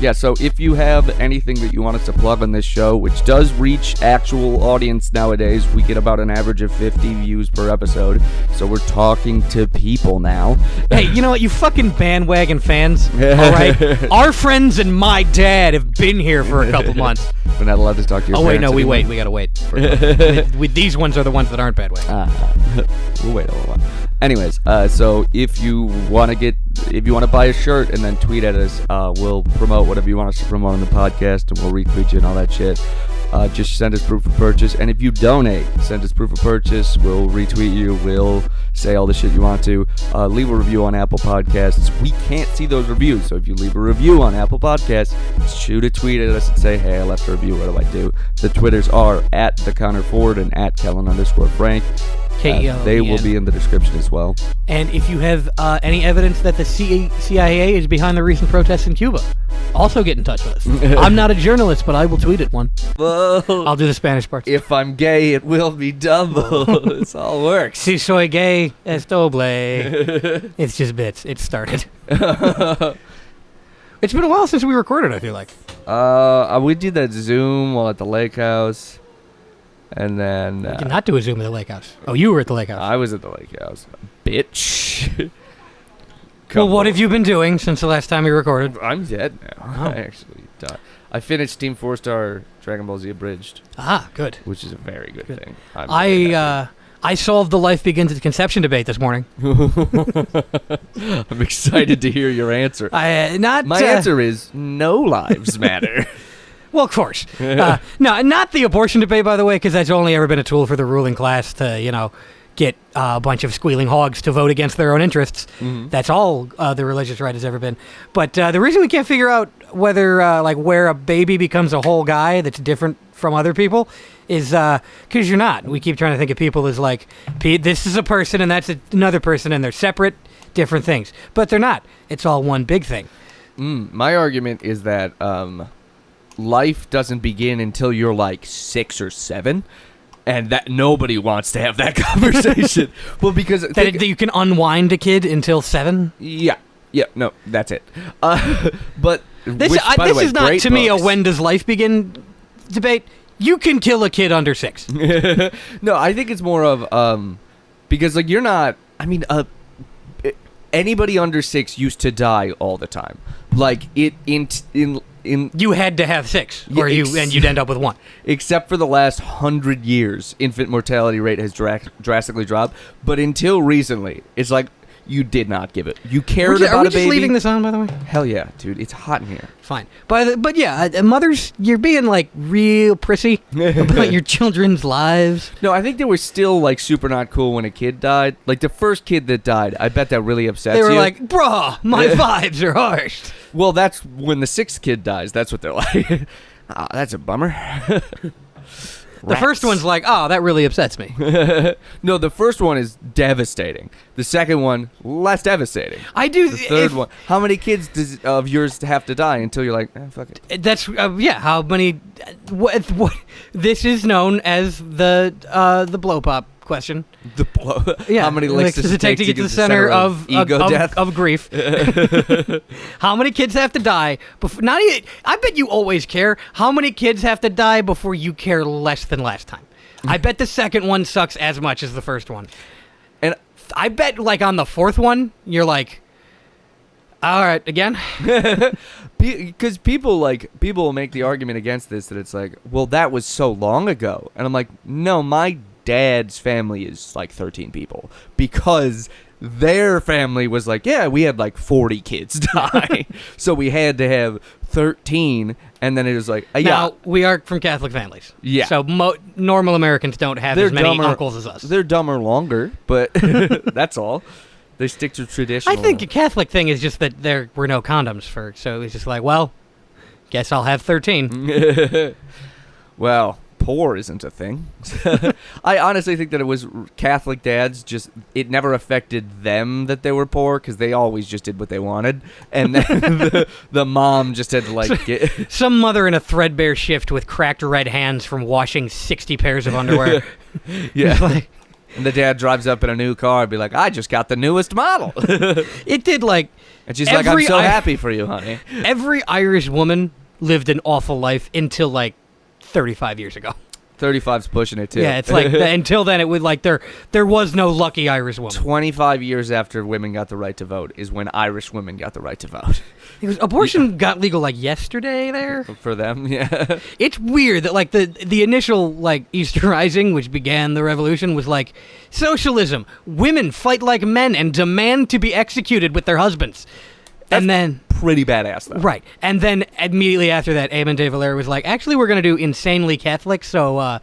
Yeah, so if you have anything that you want us to plug on this show, which does reach actual audience nowadays, we get about an average of 50 views per episode, so we're talking to people now. Hey, you know what, you fucking bandwagon fans, all right? Our friends and my dad have been here for a couple months. We're not allowed to talk to your parents. Oh, wait, no, anymore. we gotta wait. These ones are the ones that aren't bandwagon. We'll wait a little while. Anyways, so if you want to buy a shirt and then tweet at us, we'll promote whatever you want us to promote on the podcast, and we'll retweet you and all that shit. Just send us proof of purchase, and if you donate, send us proof of purchase. We'll retweet you. We'll say all the shit you want to. Leave a review on Apple Podcasts. We can't see those reviews, so if you leave a review on Apple Podcasts, shoot a tweet at us and say, hey, I left a review. What do I do? The Twitters are at the Connor Ford and at Kellen_Frank. They will be in the description as well. And if you have any evidence that the CIA is behind the recent protests in Cuba, also get in touch with us. I'm not a journalist, but I will tweet at one. Whoa. I'll do the Spanish part. If I'm gay, it will be double. This all works. Si soy gay, es doble. It's just bits. It started. It's been a while since we recorded, I feel like. We did that Zoom while at the lake house. And then... we did not do a Zoom at the lake house. Oh, you were at the lake house. I was at the lake house. Bitch. Well, what have you been doing since the last time we recorded? I'm dead now. Oh. I actually died. I finished Team 4-Star Dragon Ball Z Abridged. Ah, good. Which is a very good thing. I solved the life begins at conception debate this morning. I'm excited to hear your answer. My answer is no lives matter. Well, of course. No, not the abortion debate, by the way, because that's only ever been a tool for the ruling class to, get a bunch of squealing hogs to vote against their own interests. Mm-hmm. That's all the religious right has ever been. But the reason we can't figure out whether, where a baby becomes a whole guy that's different from other people is because you're not. We keep trying to think of people as this is a person and that's another person, and they're separate, different things. But they're not. It's all one big thing. My argument is that... life doesn't begin until you're 6 or 7, and that nobody wants to have that conversation. Well, because that you can unwind a kid until 7. Yeah, no, that's it. But this is not to me a when does life begin debate. You can kill a kid under 6. No, I think it's more of because you're not. I mean, anybody under 6 used to die all the time. You had to have 6, or and you'd end up with 1. Except for the last 100 years, infant mortality rate has drastically dropped. But until recently, it's you did not give it. You cared about a baby. Are we just leaving this on, by the way? Hell yeah, dude. It's hot in here. Fine. But yeah, mothers, you're being real prissy about your children's lives. No, I think they were still super not cool when a kid died. The first kid that died, I bet that really upsets you. They were bruh, my vibes are harsh. Well, that's when the 6th kid dies. That's what they're like. Oh, that's a bummer. The first one's oh, that really upsets me. No, the first one is devastating. The second one, less devastating. I do. The third one. How many kids of yours have to die until you're fuck it? That's how many? What? This is known as the blow pop question. The blow. Yeah. How many licks does it take to get to the center of death? Of grief? How many kids have to die before? I bet you always care. How many kids have to die before you care less than last time? I bet the second one sucks as much as the first one, and I bet on the fourth one you're all right, again. Because people will make the argument against this that it's well, that was so long ago, and I'm no, my dad's family is 13 people, because their family was yeah, we had 40 kids die. So we had to have 13, and then it was yeah. Now, we are from Catholic families. Yeah. So normal Americans don't have as many uncles as us. They're dumber longer, but that's all. They stick to traditional. I think a Catholic thing is just that there were no condoms so it's just well, guess I'll have 13. Well, poor isn't a thing. I honestly think that it was Catholic dads, it never affected them that they were poor, because they always just did what they wanted, and then the mom just had to get... Some mother in a threadbare shift with cracked red hands from washing 60 pairs of underwear. Yeah. And the dad drives up in a new car and be like, I just got the newest model. It did, like... And she's like, I'm so happy for you, honey. Every Irish woman lived an awful life until, like, 35 years ago. 35's pushing it, too. Yeah, it's like, until then, it would, like, there was no lucky Irish woman. 25 years after women got the right to vote is when Irish women got the right to vote. Abortion got legal, like, yesterday there. For them, yeah. It's weird that, like, the initial, like, Easter Rising, which began the revolution, was like, socialism, women fight like men and demand to be executed with their husbands. That's and then pretty badass, though. Right. And then immediately after that, Eamon de Valera was like, actually, we're going to do insanely Catholic, so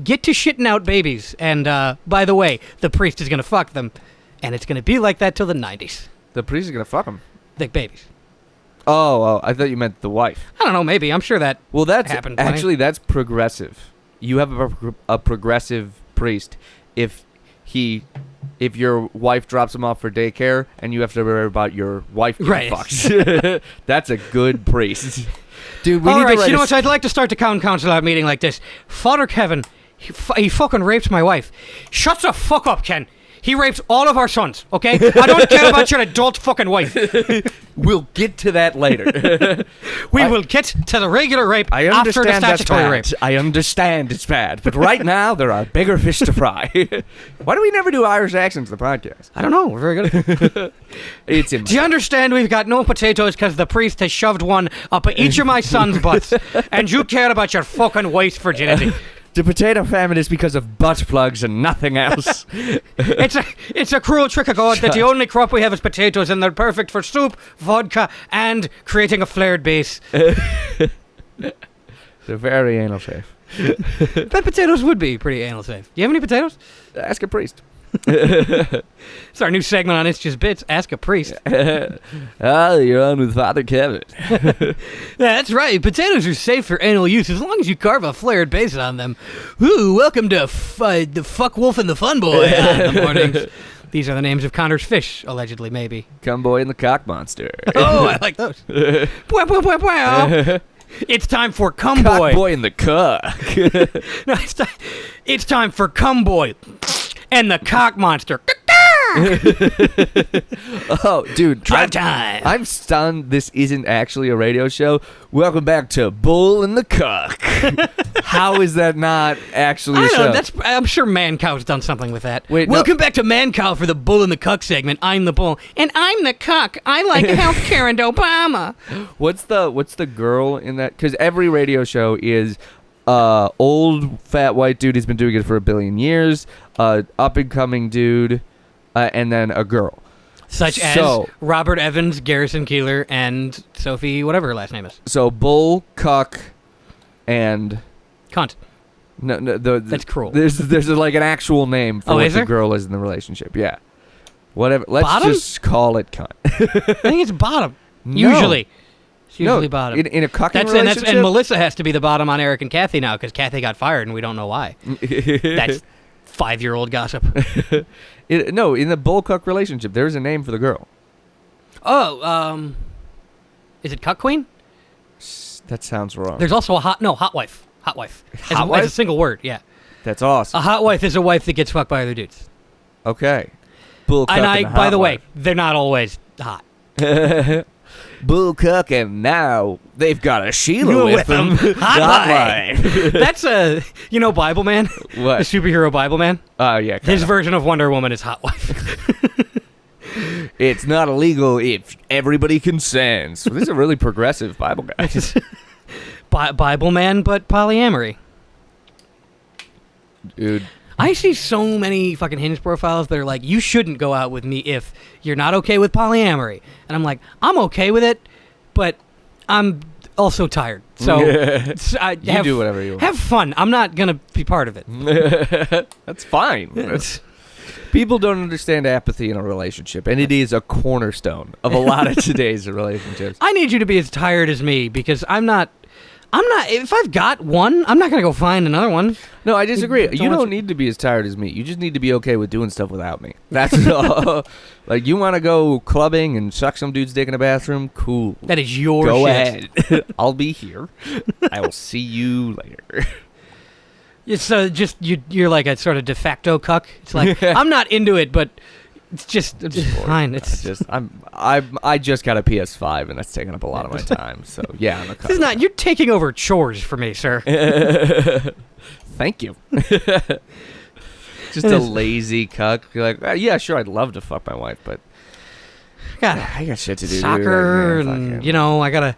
get to shitting out babies. And by the way, the priest is going to fuck them. And it's going to be like that till the 90s. The priest is going to fuck them? The babies. Oh, I thought you meant the wife. I don't know, maybe. I'm sure that happened. Actually, that's progressive. You have a progressive priest if your wife drops him off for daycare and you have to worry about your wife getting fucked. That's a good priest. Dude, we need to write you know what? I'd like to start the council out meeting like this. Father Kevin, he fucking raped my wife. Shut the fuck up, Ken. He rapes all of our sons, okay? I don't care about your adult fucking wife. We'll get to that later. We will get to the regular rape after the statutory rape. I understand it's bad, but right now there are bigger fish to fry. Why do we never do Irish accents in the podcast? I don't know. We're very good. Do you understand we've got no potatoes because the priest has shoved one up each of my sons' butts, and you care about your fucking wife's virginity? The potato famine is because of butt plugs and nothing else. It's a cruel trick of God that the only crop we have is potatoes, and they're perfect for soup, vodka, and creating a flared base. They're very anal safe. Bet potatoes would be pretty anal safe. Do you have any potatoes? Ask a priest. It's our new segment on It's Just Bits, Ask a Priest. You're on with Father Kevin. Yeah, that's right. Potatoes are safe for anal use as long as you carve a flared base on them. Ooh, welcome to the Fuck Wolf and the Fun Boy in the mornings. These are the names of Connor's fish, allegedly, maybe. Cum Boy and the Cock Monster. Oh, I like those. It's time for Cum Boy. Cock Boy and the Cuck. No, it's time for Cum Boy and the Cock Monster. Oh, dude. Drive time. I'm stunned this isn't actually a radio show. Welcome back to Bull and the Cuck. How is that not actually a show? I'm sure Man Cow's done something with that. Wait, Welcome back to Man Cow for the Bull and the Cuck segment. I'm the bull. And I'm the cuck. I like healthcare and Obama. What's the girl in that? Because every radio show is old fat white dude who's been doing it for 1 billion years, up and coming dude, and then a girl. Such as Robert Evans, Garrison Keillor, and Sophie, whatever her last name is. So bull, cuck, and cunt. No, that's cruel. There's like an actual name for what the girl is in the relationship. Yeah, whatever. Let's just call it cunt. I think it's bottom. No. Usually. It's usually bottom. In a cucking relationship? And Melissa has to be the bottom on Eric and Kathy now because Kathy got fired and we don't know why. That's 5-year-old gossip. No, in the bull cuck relationship, there's a name for the girl. Oh, is it cuck queen? That sounds wrong. There's also a hot wife. Hot wife. Hot wife? As a single word, yeah. That's awesome. A hot wife is a wife that gets fucked by other dudes. Okay. Bull cuck and by the way, they're not always hot. Bull cuck, and now they've got a Sheila with them. Hot wife. That's Bible Man? What? The superhero Bible Man? Oh, yeah. His version of Wonder Woman is hot wife. It's not illegal if everybody consents. So this is a really progressive Bible guy. Bible Man, but polyamory. Dude. I see so many fucking Hinge profiles that are like, you shouldn't go out with me if you're not okay with polyamory. And I'm like, I'm okay with it, but I'm also tired. So you do whatever you want. Have fun. I'm not going to be part of it. That's fine. People don't understand apathy in a relationship, and it is a cornerstone of a lot of today's relationships. I need you to be as tired as me because I'm not. If I've got one, I'm not going to go find another one. No, I disagree. You don't need to be as tired as me. You just need to be okay with doing stuff without me. That's all. Like, you want to go clubbing and suck some dude's dick in a bathroom? Cool. That is your shit. Go ahead. I'll be here. I will see you later. It's you're like a sort of de facto cuck. It's like I'm not into it, but it's just fine. I just got a PS5 and that's taking up a lot of my time. So yeah, I'm a cuck. This is not. You're taking over chores for me, sir. Thank you. Just a lazy cuck. You're like, yeah, sure, I'd love to fuck my wife, but God, I got shit to do. Soccer, dude. and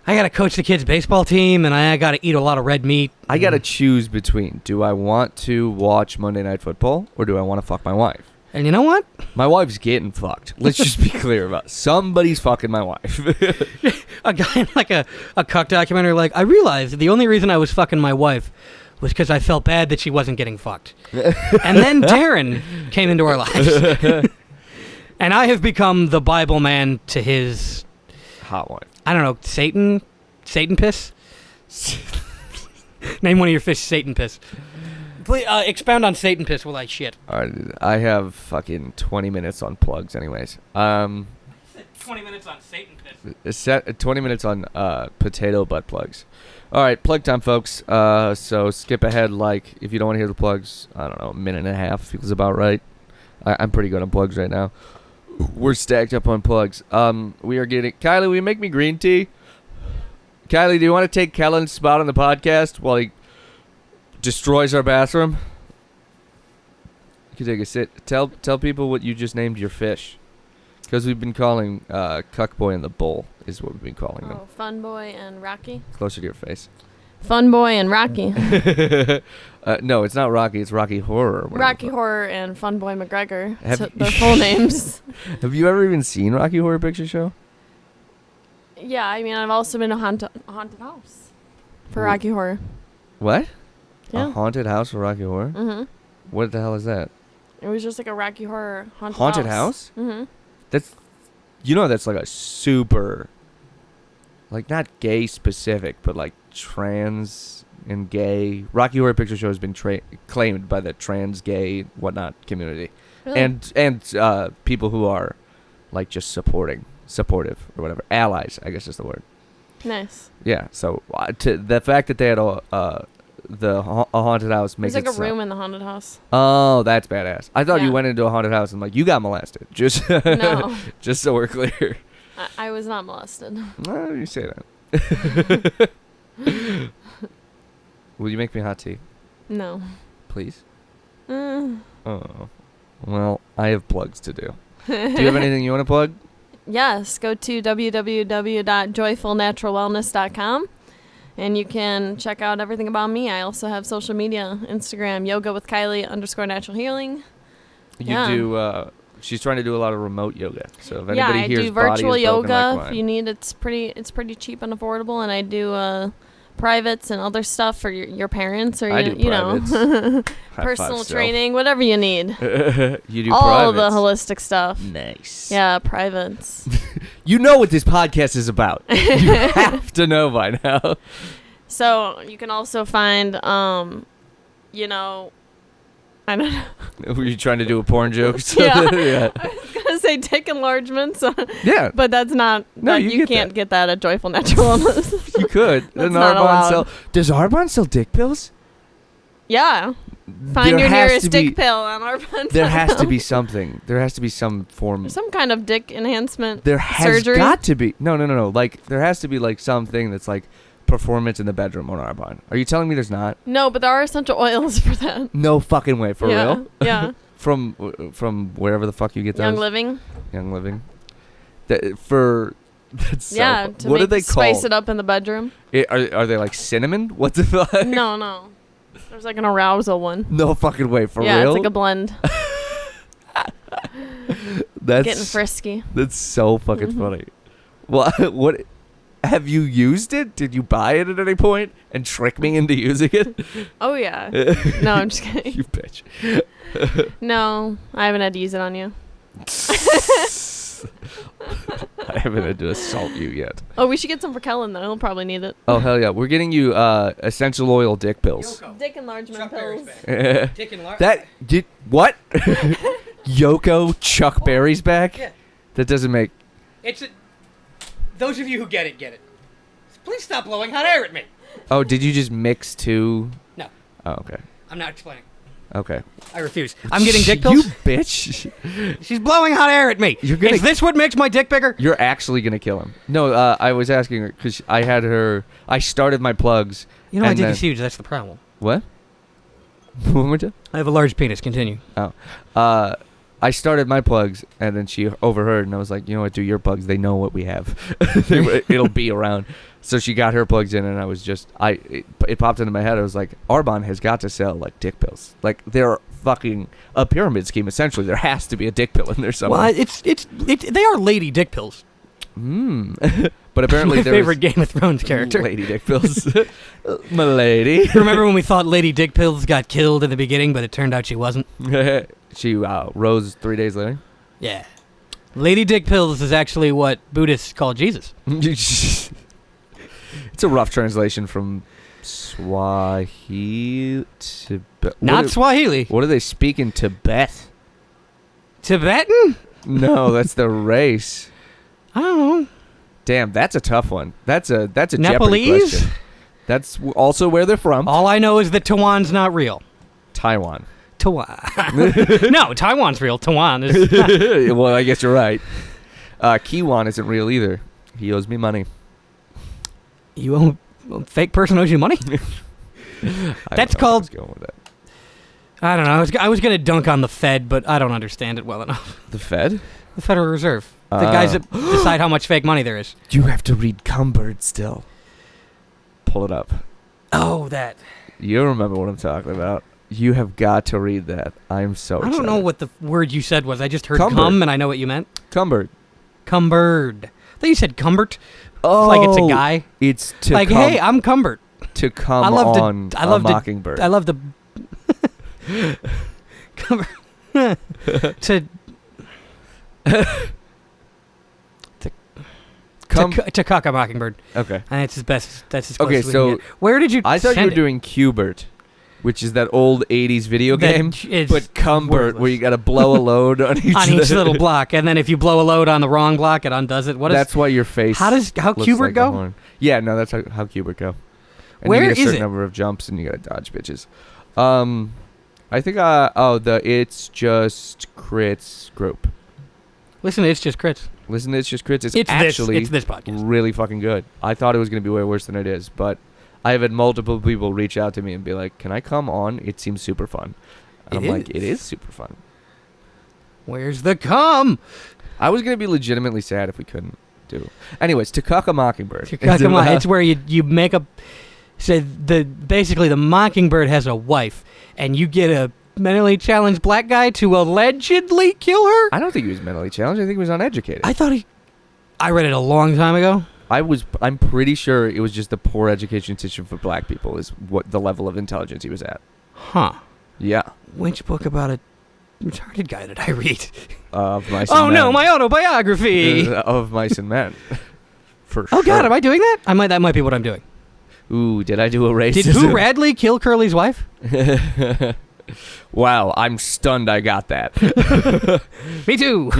I gotta coach the kids' baseball team, and I gotta eat a lot of red meat. I gotta choose between: do I want to watch Monday Night Football or do I want to fuck my wife? And you know what? My wife's getting fucked. Let's just be clear about it. Somebody's fucking my wife. A guy in like a cuck documentary, like, I realized the only reason I was fucking my wife was because I felt bad that she wasn't getting fucked. And then Darren came into our lives. And I have become the Bible man to his... hot wife. I don't know, Satan piss? Name one of your fish Satan piss. Please, expound on Satan piss while I shit. I have fucking 20 minutes on plugs anyways. 20 minutes on Satan piss. 20 minutes on potato butt plugs. All right, plug time, folks. So skip ahead, like, if you don't want to hear the plugs, I don't know, a minute and a half feels about right. I'm pretty good on plugs right now. We're stacked up on plugs. We are getting... Kylie, will you make me green tea? Kylie, do you want to take Kellen's spot on the podcast while he destroys our bathroom? You can take a sit. Tell people what you just named your fish. Because we've been calling Cuckboy and the Bull is what we've been calling them. Oh, Fun Boy and Rocky? Closer to your face. Fun Boy and Rocky. No, it's not Rocky. It's Rocky Horror. Rocky Horror and Fun Boy McGregor. Their full names. Have you ever even seen Rocky Horror Picture Show? Yeah, I mean, I've also been a haunted house for Rocky Horror. What? Yeah. A haunted house for Rocky Horror? Mm-hmm. What the hell is that? It was just like a Rocky Horror haunted house. Mm-hmm. That's like a super, like, not gay specific, but like trans and gay. Rocky Horror Picture Show has been claimed by the trans, gay, whatnot community, Really? and people who are like just supportive or whatever, allies, I guess is the word. Nice. Yeah. So the fact that they had a haunted house makes There's like it a room in the haunted house. Oh, that's badass. I thought you Yeah. went into a haunted house and like you got molested. Just No. just so we're clear. I was not molested. Oh, you say that. Will you make me hot tea, No. please? Mm. Oh, well, I have plugs to do. Do you have anything you want to plug? Yes, go to www.joyfulnaturalwellness.com and you can check out everything about me. I also have social media, Instagram, yoga with Kylie _natural healing. You do. She's trying to do a lot of remote yoga. So if Yeah, anybody I hears do virtual body is broken yoga. like If you need, it's pretty cheap and affordable, and I do privates and other stuff for your parents or I do you know privates. High personal five, training, whatever you need. You do All privates. the holistic stuff. Nice. Yeah, privates. You know what this podcast is about. You have to know by now. So you can also find, I don't know. Were you trying to do a porn joke? Yeah. Yeah. I was gonna say dick enlargements, Yeah. but that's not. No, you can't that. get that at Joyful Natural Wellness. You could. That's not allowed. Does Arbonne sell dick pills? Yeah. Find There your has nearest to be- dick pill on Arbonne. There has to be something. There has to be some form. some kind of dick enhancement. There has surgery. got to be. No. Like, there has to be, like, something that's, like, performance in the bedroom on Arbonne. Are you telling me there's not? No, but there are essential oils for that. No fucking way. For yeah. real? Yeah. From wherever the fuck you get those? Young Living. Young Living. That's so Yeah. fu- To what are make, they spice called? it up in the bedroom. Are they like cinnamon? What the fuck? No. There's like an arousal one. No fucking way. For yeah, real? it's like a blend. That's Getting frisky. That's so fucking funny. Well, what? Have you used it? Did you buy it at any point and trick me into using it? Oh yeah. No, I'm just kidding. You bitch. No, I haven't had to use it on you. I haven't had to assault you yet. Oh, we should get some for Kellen though. He'll probably need it. Oh hell yeah, we're getting you essential oil dick pills. Dick enlargement pills. Dick enlargement. That did what? Yoko Chuck Berry's back? Yeah. That doesn't make. Those of you who get it. Please stop blowing hot air at me. Oh, did you just mix two? No. Oh, okay. I'm not explaining. Okay. I refuse. I'm getting dick pills. You bitch. She's blowing hot air at me. Is this what makes my dick bigger? You're actually going to kill him. No, I was asking her because I started my plugs. You know my dick is huge. That's the problem. What? One more time? I have a large penis. Continue. Oh. I started my plugs, and then she overheard, and I was like, you know what, do your plugs. They know what we have. It'll be around. So she got her plugs in, and I was just, it popped into my head. I was like, Arbonne has got to sell, like, dick pills. Like, they're fucking a pyramid scheme, essentially. There has to be a dick pill in there somewhere. Well, they are lady dick pills. But apparently my favorite Game of Thrones character. Lady dick pills. My lady. Remember when we thought Lady Dick Pills got killed in the beginning, but it turned out she wasn't? She rose 3 days later. Yeah. Lady Dick Pills is actually what Buddhists call Jesus. It's a rough translation from Swahili to... Swahili. What do they speak in Tibet? Tibetan? No, that's the race. I don't know. Damn, that's a tough one. That's a Jeopardy Nepalese? question. That's also where they're from. All I know is that Taiwan's not real. Taiwan. Taiwan. No, Taiwan's real. Taiwan is not. Well, I guess you're right. Kiwan isn't real either. He owes me money. You owe a fake person owes you money? That's called... I don't know. I was going to dunk on the Fed, but I don't understand it well enough. The Fed? The Federal Reserve. The guys that decide how much fake money there is. You have to read Cumbird still. Pull it up. Oh, that. You remember what I'm talking about. You have got to read that. I'm so excited. I don't know what the word you said was. I just heard Cumbird. cum, and I know what you meant. Cumbird. Cumbird. I thought you said Cumbert. Oh. Like it's a guy. It's to like, hey, I'm Cumbert. To come on a mockingbird. I love the... to cock a mockingbird. Okay. And it's his best. That's his close. Okay, so where did you? I thought you were doing Qbert, which is that old '80s video game, but Cumbert, where you got to blow a load on each little block, and then if you blow a load on the wrong block, it undoes it. That's why your face. How Qbert like go? Yeah, no, that's how Qbert go. And Where you get a is certain it? number of jumps, and you got to dodge bitches. I think the It's Just Crits group. Listen to It's Just Crits. Listen to It's Just Crits. It's actually this podcast. really fucking good. I thought it was going to be way worse than it is, but I have had multiple people reach out to me and be like, can I come on? It seems super fun. And I'm like, it is super fun. Where's the cum? I was going to be legitimately sad if we couldn't do. Anyways, To Cuck a Mockingbird. To Cuck a Mockingbird. It's where you make a... So basically the mockingbird has a wife, and you get a mentally challenged black guy to allegedly kill her? I don't think he was mentally challenged. I think he was uneducated. I read it a long time ago. I'm pretty sure it was just the poor education system for black people is what the level of intelligence he was at. Huh. Yeah. Which book about a retarded guy did I read? Of Mice and Men. Oh no, my autobiography! Of Mice and Men. For oh sure. God, am I doing that? That might be what I'm doing. Ooh, did I do a racism? Did Who Radley kill Curly's wife? Wow, I'm stunned I got that. Me too.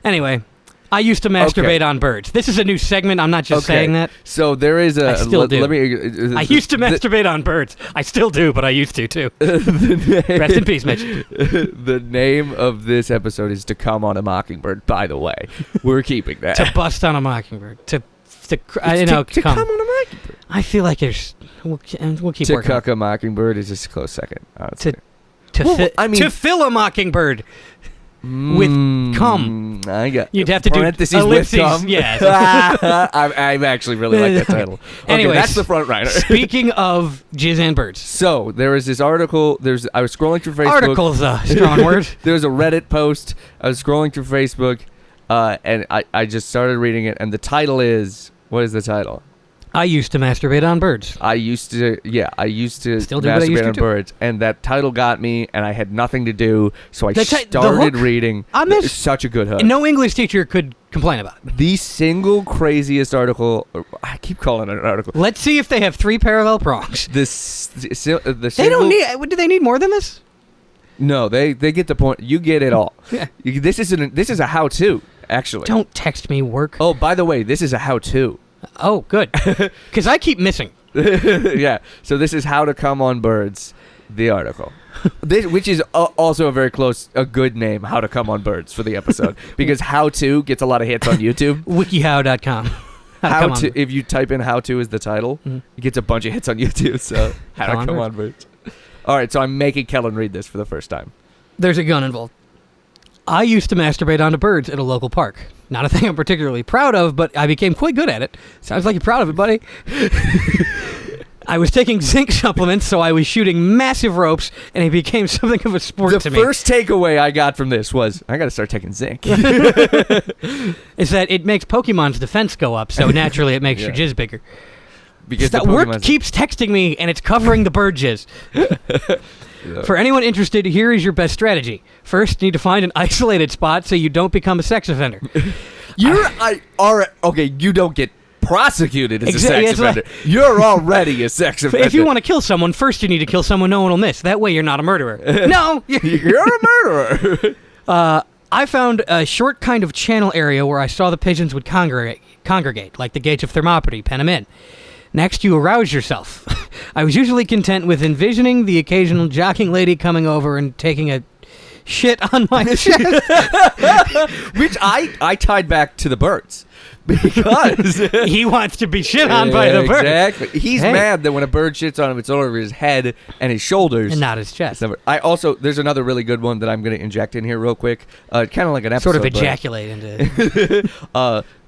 Anyway, I used to masturbate on birds. This is a new segment. I'm not just saying that. So there is a... I still do. I used to masturbate on birds. I still do, but I used to too. Rest in peace, Mitch. The name of this episode is To Come on a Mockingbird, by the way. We're keeping that. To bust on a mockingbird. To come on a mockingbird. I feel like there's... We'll keep working. To Cuck a Mockingbird is just a close second. To fill a mockingbird with cum. I got You'd have to parentheses do ellipses. With cum. Yes. I actually really like that title. Okay, Anyways, that's the front runner. Speaking of jizz and birds. So there was this article. I was scrolling through Facebook. Article's a strong word. There was a Reddit post. I was scrolling through Facebook, and I just started reading it. And the title is... What is the title? I used to masturbate on birds. I used to Still do, masturbate on birds, and that title got me, and I had nothing to do, so I started reading. It's such a good hook. No English teacher could complain about it. The single craziest article. I keep calling it an article. Let's see if they have 3 parallel prongs. The single, they don't need. Do they need more than this? No, they get the point. You get it all. Yeah. This is a how-to, actually. Don't text me work. Oh, by the way, this is a how-to. Oh, good. Because I keep missing. Yeah. So this is How to Come on Birds, the article. Which is also a good name, How to Come on Birds, for the episode. Because how to gets a lot of hits on YouTube. WikiHow.com. If you type in how to as the title, it gets a bunch of hits on YouTube. So How to Come on Birds. All right, so I'm making Kellen read this for the first time. There's a gun involved. I used to masturbate onto birds at a local park. Not a thing I'm particularly proud of, but I became quite good at it. Sounds like you're proud of it, buddy. I was taking zinc supplements, so I was shooting massive ropes, and it became something of a sport to me. The first takeaway I got from this was, I got to start taking zinc. Is that it makes Pokemon's defense go up, so naturally it makes your jizz bigger. Because that word keeps texting me, and it's covering the bird jizz. Yeah. For anyone interested, here is your best strategy. First, you need to find an isolated spot so you don't become a sex offender. You don't get prosecuted as a sex offender. You're already a sex offender. If you want to kill someone, first you need to kill someone no one will miss. That way you're not a murderer. No! You're a murderer. I found a short kind of channel area where I saw the pigeons would congregate, like the gates of Thermopylae, pen them in. Next, you arouse yourself. I was usually content with envisioning the occasional jogging lady coming over and taking a shit on my chest. Which I tied back to the birds. Because he wants to be shit on by the bird. Exactly. He's mad that when a bird shits on him, it's all over his head and his shoulders. And not his chest. There's another really good one that I'm going to inject in here real quick. Kind of like an episode. Sort of ejaculate into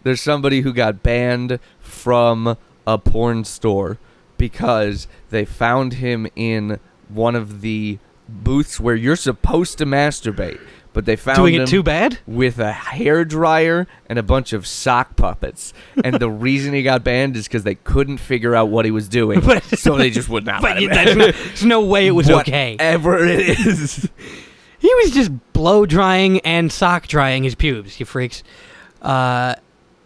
there's somebody who got banned from a porn store because they found him in one of the booths where you're supposed to masturbate, but they found doing him it too bad with a hairdryer and a bunch of sock puppets. And the reason he got banned is because they couldn't figure out what he was doing, so they just would not let him in. There's no way it was okay. Whatever it is. He was just blow drying and sock drying his pubes, you freaks.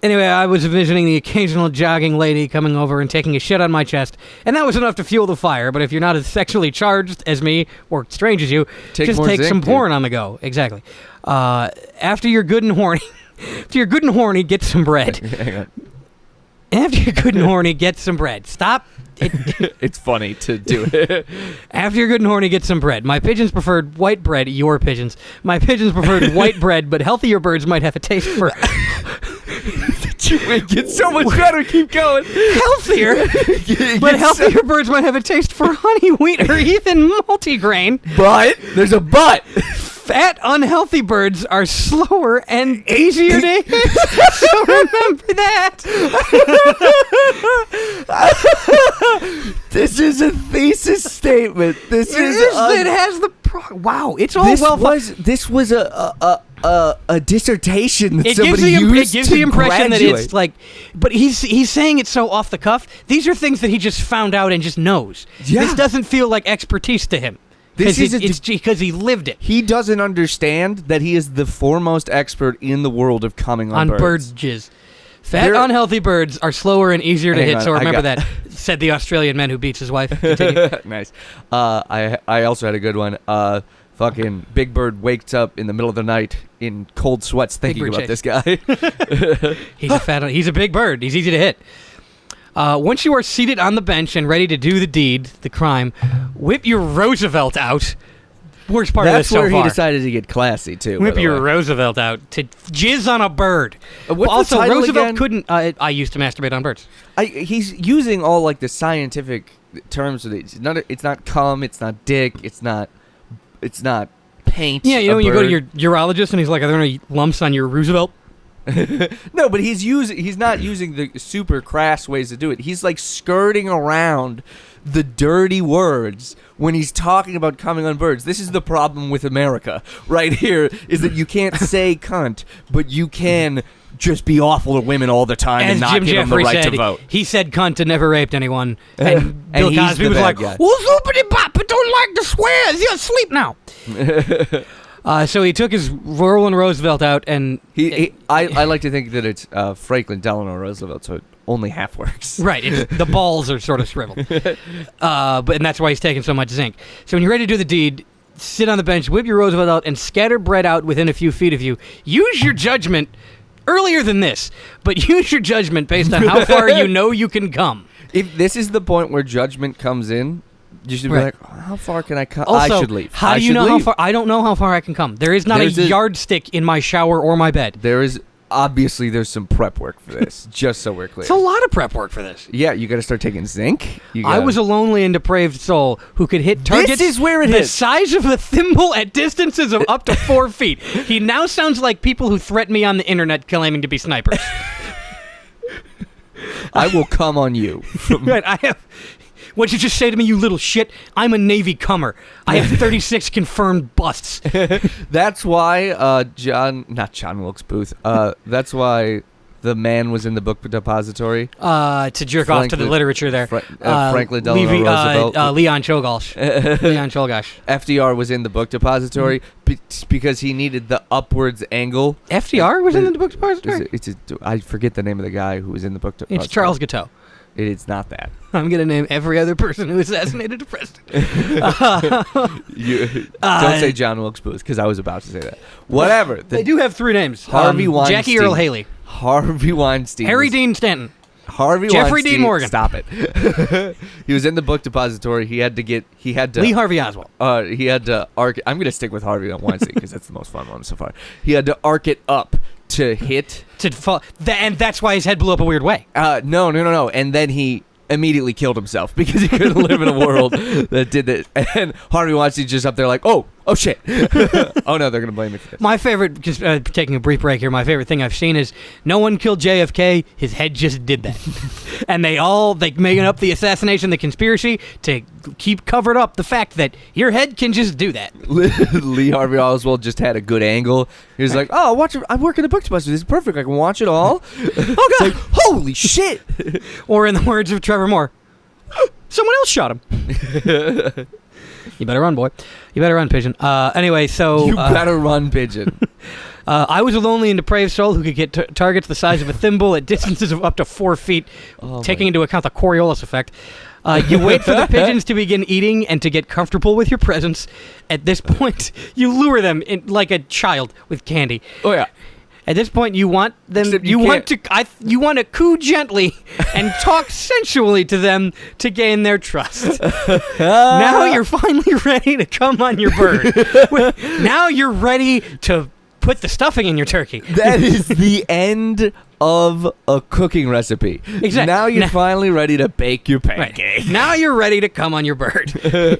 Anyway, I was envisioning the occasional jogging lady coming over and taking a shit on my chest, and that was enough to fuel the fire. But if you're not as sexually charged as me, or strange as you, just take some porn on the go. Exactly. After you're good and horny, get some bread. After you're good and horny, get some bread. Stop. It's funny to do it. After you're good and horny, get some bread. My pigeons preferred white bread. Your pigeons. My pigeons preferred white bread, but healthier birds might have a taste for... It gets so much better. Keep going. Healthier? But healthier birds might have a taste for honey, wheat, or even multigrain. But there's a but. Fat, unhealthy birds are slower and easier to hit. So remember that. This is a thesis statement. It has the... Wow, it's all This was a dissertation that somebody used It gives the impression graduate. that it's like... But he's saying it so off the cuff. These are things that he just found out and just knows. Yeah. This doesn't feel like expertise to him. It's because he lived it. He doesn't understand that he is the foremost expert in the world of coming on birds. Bird jizz. Fat, unhealthy birds are slower and easier to hit, so remember that, said the Australian man who beats his wife. Nice. I also had a good one. Fucking Big Bird wakes up in the middle of the night in cold sweats thinking about this guy. He's a big bird. He's easy to hit. Once you are seated on the bench and ready to do the deed, the crime, whip your Roosevelt out. Worst part of this so far. That's where he decided to get classy, too. Whip your Roosevelt out to jizz on a bird. Also, Roosevelt couldn't... I used to masturbate on birds. He's using all, like, the scientific terms of it. It's not cum, it's not dick, it's not paint. Yeah, you know when you go to your urologist and he's like, are there any lumps on your Roosevelt? No, but he's not using the super crass ways to do it. He's like skirting around the dirty words when he's talking about coming on birds. This is the problem with America right here, is that you can't say cunt, but you can just be awful to women all the time and not give them the right to vote. He said cunt and never raped anyone. And Bill Cosby was like, well, zoopity bop, but don't like the swears. You're asleep now. So he took his Roland Roosevelt out, and I like to think that it's Franklin Delano Roosevelt, so it only half works. Right, the balls are sort of shriveled, and that's why he's taking so much zinc. So when you're ready to do the deed, sit on the bench, whip your Roosevelt out, and scatter bread out within a few feet of you. Use your judgment earlier than this, but use your judgment based on how far you know you can come. If this is the point where judgment comes in, you should be Right. like, how far can I come? Also, I should leave. How do you know how far? I don't know how far I can come. There is not There's a a- yardstick in my shower or my bed. There's some prep work for this, just so we're clear. It's a lot of prep work for this. Yeah, you got to start taking zinc. I was a lonely and depraved soul who could hit targets is where it the is. size of a thimble at distances of up to 4 feet. He now sounds like people who threaten me on the internet claiming to be snipers. I will come on you. Right, I have. What'd you just say to me, you little shit? I'm a Navy cummer. I have 36 confirmed busts. That's why not John Wilkes Booth. That's why the man was in the book depository. To jerk off to the literature there. Franklin Delano Roosevelt. Leon Czolgosz. Leon Czolgosz. FDR was in the book depository because he needed the upwards angle. FDR was in the book depository? I forget the name of the guy who was in the book depository. It's Charles Guiteau. It's not that. I'm going to name every other person who assassinated a president. Don't say John Wilkes Booth, because I was about to say that. Whatever. They do have 3 names. Harvey Weinstein. Jackie Earl Haley. Harvey Weinstein. Harry Dean Stanton. Harvey Jeffrey Weinstein. Dean Morgan. Stop it. He was in the book depository. He had to. Lee Harvey Oswald. He had to arc. I'm going to stick with Harvey Weinstein because that's the most fun one so far. He had to arc it up to hit. To fall. And that's why his head blew up a weird way. No. And then he immediately killed himself because he couldn't live in a world that did that. And Harvey Weinstein's just up there like, oh shit. Oh no, they're gonna blame me for this. My favorite, just taking a brief break here, my favorite thing I've seen is no one killed JFK, his head just did that. And they making up the assassination, the conspiracy to keep covered up the fact that your head can just do that. Lee Harvey Oswald just had a good angle. He was like, oh, watch it. I work in the book depository. This is perfect. I can watch it all. Oh god, like, holy shit. Or in the words of Trevor Moore, someone else shot him. You better run, boy. You better run, pigeon. Anyway, so... You better run, pigeon. I was a lonely and depraved soul who could get targets the size of a thimble at distances of up to 4 feet, taking into account the Coriolis effect. You wait for the pigeons to begin eating and to get comfortable with your presence. At this point, you lure them in, like a child with candy. Oh, yeah. At this point, you want them. Except You want to coo gently and talk sensually to them to gain their trust. Now you're finally ready to come on your bird. Now you're ready to put the stuffing in your turkey. That is the end of a cooking recipe. Exactly. Now you're finally ready to bake your pancake. Right. Now you're ready to come on your bird.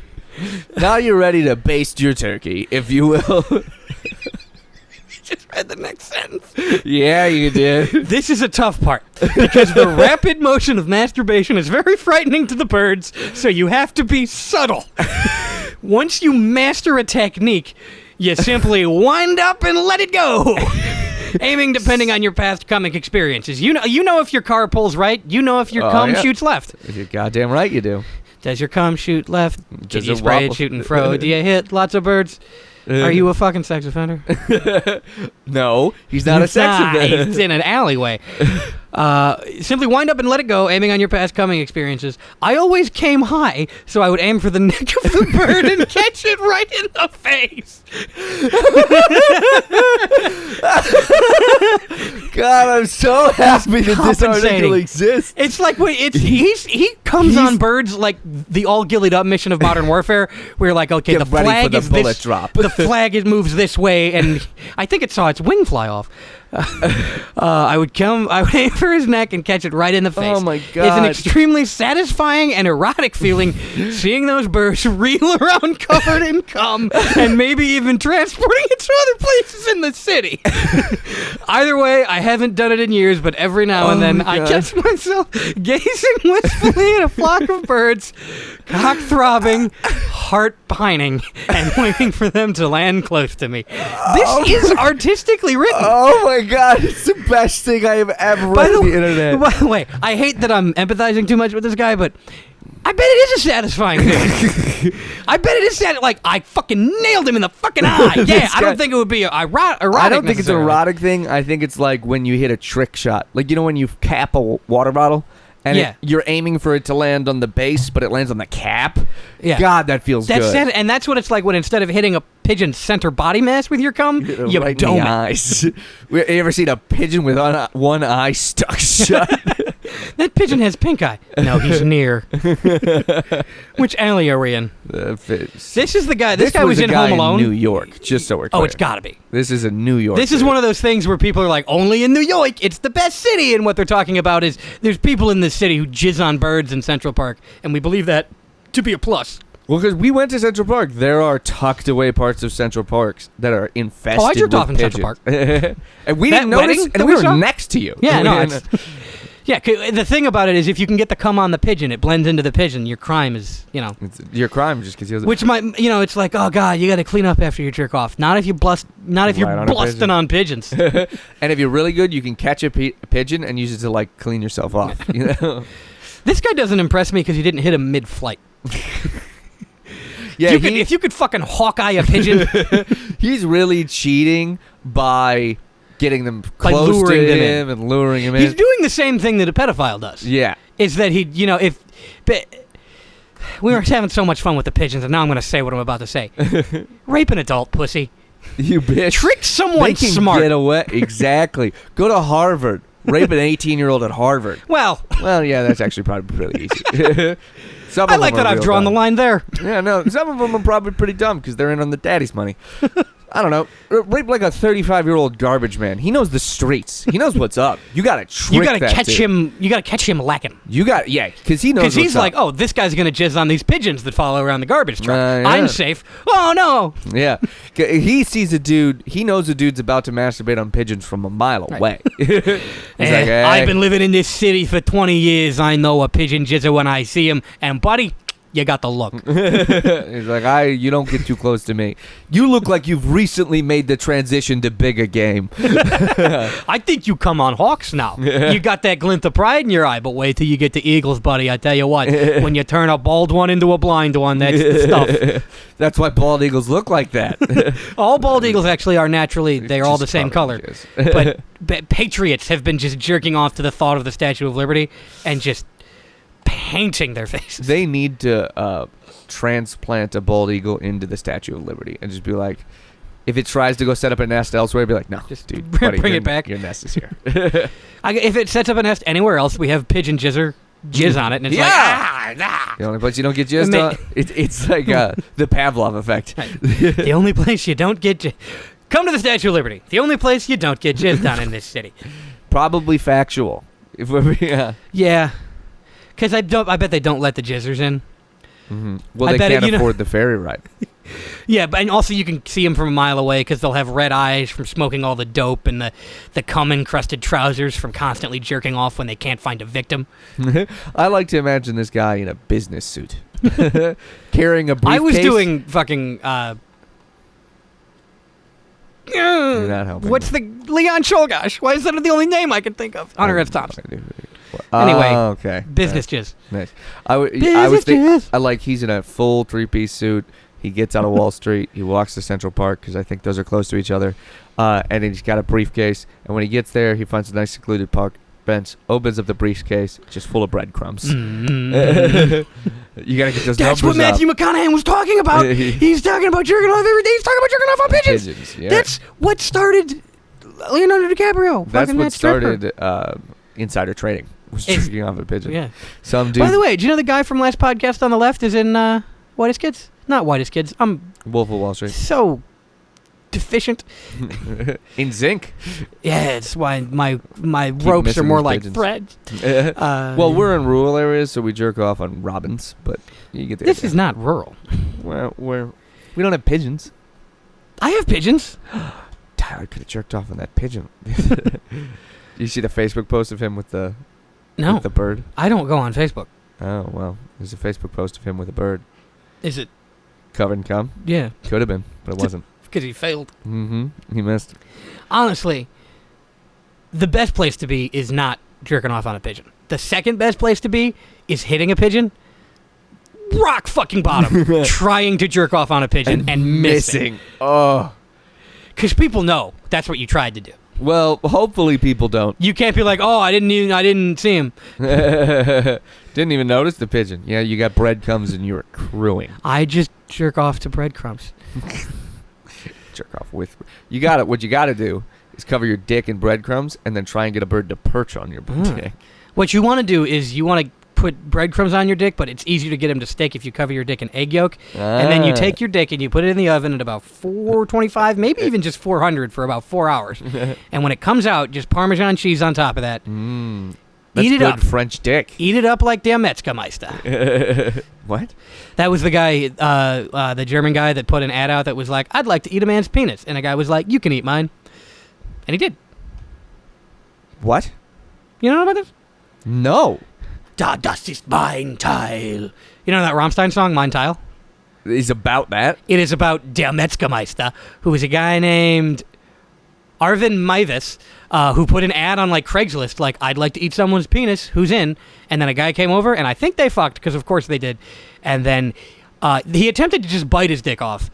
Now you're ready to baste your turkey, if you will. Just read the next sentence. Yeah, you did. This is a tough part because the rapid motion of masturbation is very frightening to the birds, so you have to be subtle. Once you master a technique, you simply wind up and let it go. Aiming depending on your past coming experiences. You know if your car pulls right. You know if your cum shoots left. You're goddamn right you do. Does your cum shoot left? Does Did you it spray wobble? it shooting fro? Do you hit lots of birds? Are you a fucking sex offender? No, he's not a sex offender. He's in an alleyway. Simply wind up and let it go, aiming on your past coming experiences. I always came high, so I would aim for the neck of the bird and catch it right in the face. God, I'm so happy that this article compensating. exists. It's like he comes on birds like the all gillied up mission of Modern Warfare, where you're like, okay, Get the ready for flag the is bullet this, drop. the flag moves this way, and I think it saw its wing fly off. I would aim for his neck and catch it right in the face. Oh my It's God. an extremely satisfying and erotic feeling seeing those birds reel around covered in cum and maybe even transporting it to other places in the city. Either way, I haven't done it in years, but every now and then I catch myself gazing wistfully at a flock of birds, cock throbbing, heart pining, and waiting for them to land close to me. This is artistically written. Oh my God, it's the best thing I have ever read on the internet. By the way, I hate that I'm empathizing too much with this guy, but I bet it is a satisfying thing. I bet it is like I fucking nailed him in the fucking eye. Yeah, I don't think it would be erotic. I don't think it's an necessarily. erotic thing. I think it's like when you hit a trick shot. Like, you know when you cap a water bottle? And Yeah. you're aiming for it to land on the base, but it lands on the cap? Yeah. God, that feels That's good. it, and that's what it's like when instead of hitting a pigeon's center body mass with your cum, you right dome in the it. eyes. You ever seen a pigeon with one eye stuck shut? That pigeon has pink eye. No, he's near. Which alley are we in? This is the guy. This guy was in Home Alone. New York, just so we're clear. Oh, it's got to be. This is a New York. This is one of those things where people are like, only in New York, it's the best city. And what they're talking about is there's people in this city who jizz on birds in Central Park, and we believe that to be a plus. Well, because we went to Central Park, there are tucked away parts of Central Parks that are infested I jerked with off in Central pigeons. Park. And we That didn't notice, wedding and that we we were saw? next to you. Yeah, no, yeah. The thing about it is, if you can get the cum on the pigeon, it blends into the pigeon. Your crime is, Your crime just because which might, it's like, oh god, you got to clean up after you jerk off. Not if you you're blusting on pigeons. And if you're really good, you can catch a pigeon and use it to like clean yourself off. This guy doesn't impress me because he didn't hit him mid-flight. Yeah, if you could fucking Hawkeye a pigeon, he's really cheating by getting them By close luring to them him and luring him he's in. doing the same thing that a pedophile does. Yeah. Is that we were having so much fun with the pigeons, and now I'm going to say what I'm about to say. Rape an adult, pussy. You bitch. Trick someone They can smart. get away. Exactly. Go to Harvard. Rape an 18-year-old at Harvard. Well, Yeah, that's actually probably really easy. Some I of like them that are I've real drawn dumb. the line there. Yeah, no, some of them are probably pretty dumb because they're in on the daddy's money. I don't know. Rape like a 35-year-old garbage man. He knows the streets. He knows what's up. You gotta trick You gotta that catch dude. him. You gotta catch him lacking. Because he knows. Because he's what's like, up. oh, this guy's gonna jizz on these pigeons that follow around the garbage truck. Yeah. I'm safe. Oh no! Yeah, he sees a dude. He knows a dude's about to masturbate on pigeons from a mile away. He's like, hey. I've been living in this city for 20 years. I know a pigeon jizzer when I see him. And buddy, you got the look. He's like, you don't get too close to me. You look like you've recently made the transition to bigger game. I think you come on Hawks now. You got that glint of pride in your eye, but wait till you get to Eagles, buddy. I tell you what, when you turn a bald one into a blind one, that's the stuff. That's why bald eagles look like that. All bald eagles actually are naturally, they're all the Just same color. probably is. But patriots have been just jerking off to the thought of the Statue of Liberty and just painting their faces. They need to transplant a bald eagle into the Statue of Liberty and just be like, if it tries to go set up a nest elsewhere, be like, no, Just dude, bring buddy, it back. Your nest is here. If it sets up a nest anywhere else, we have pigeon jizz on it, and it's The only place you don't get jizzed on, it's like the Pavlov effect. the only place you don't get come to the Statue of Liberty. The only place you don't get jizzed on in this city. Probably factual. If we're Yeah, because I bet they don't let the jizzers in. Mm-hmm. Well, I they bet can't it, afford the ferry ride. Yeah, but and also you can see them from a mile away because they'll have red eyes from smoking all the dope and the cum-encrusted trousers from constantly jerking off when they can't find a victim. I like to imagine this guy in a business suit, carrying a briefcase. I was doing fucking. You're not helping. What's the Leon Cholgosh? Why is that the only name I can think of? Hunter S. Thompson. Anyway, okay. Business jizz. Nice. I was Business thinking, jizz. I like he's in a full 3-piece suit. He gets out of Wall Street. He walks to Central Park because I think those are close to each other. And he's got a briefcase. And when he gets there, he finds a nice secluded park bench, opens up the briefcase, just full of breadcrumbs. You gotta get those That's numbers what Matthew McConaughey was talking about. He's talking about jerking off every day. He's talking about jerking off on pigeons. Yeah. That's what started Leonardo DiCaprio. That's fucking what that stripper. started insider trading. Was It's- jerking off a pigeon. Yeah. Some dude. By the way, do you know the guy from last podcast on the left is in Whitest Kids? Not Whitest Kids. I'm Wolf of Wall Street. so deficient. In zinc. Yeah, it's why my ropes are missing these like pigeons. threads. Well, we're in rural areas, so we jerk off on robins, but you get the This idea. is not rural. Well, we don't have pigeons. I have pigeons. Tyler could have jerked off on that pigeon. You see the Facebook post of him with the bird? I don't go on Facebook. Oh, well. There's a Facebook post of him with a bird Is it? covered in cum. Yeah, Could have been, but it wasn't. because he failed. Mm-hmm. He missed. Honestly, the best place to be is not jerking off on a pigeon. The second best place to be is hitting a pigeon. Rock fucking bottom. Trying to jerk off on a pigeon and missing. Oh. Because people know that's what you tried to do. Well, hopefully people don't. You can't be like, oh, I didn't see him. Didn't even notice the pigeon. Yeah, you got breadcrumbs and you were crewing. I just jerk off to breadcrumbs. Jerk off with. You got it. What you got to do is cover your dick in breadcrumbs and then try and get a bird to perch on your dick. What you want to do is you want to put breadcrumbs on your dick, but it's easier to get them to stick if you cover your dick in egg yolk. And then you take your dick and you put it in the oven at about 425, maybe even just 400 for about 4 hours. And when it comes out, just Parmesan cheese on top of that. That's Eat it good up. French dick. Eat it up like der Metzgermeister. What? That was the guy, the German guy that put an ad out that was like, I'd like to eat a man's penis. And a guy was like, you can eat mine. And he did. What? You know about this? No. Das ist mein Teil. You know that Rammstein song, Mein Teil? It's about that? It is about der Metzgermeister, who is a guy named Arvin Maivis, who put an ad on like Craigslist, like, I'd like to eat someone's penis, who's in? And then a guy came over, and I think they fucked, because of course they did. And then he attempted to just bite his dick off.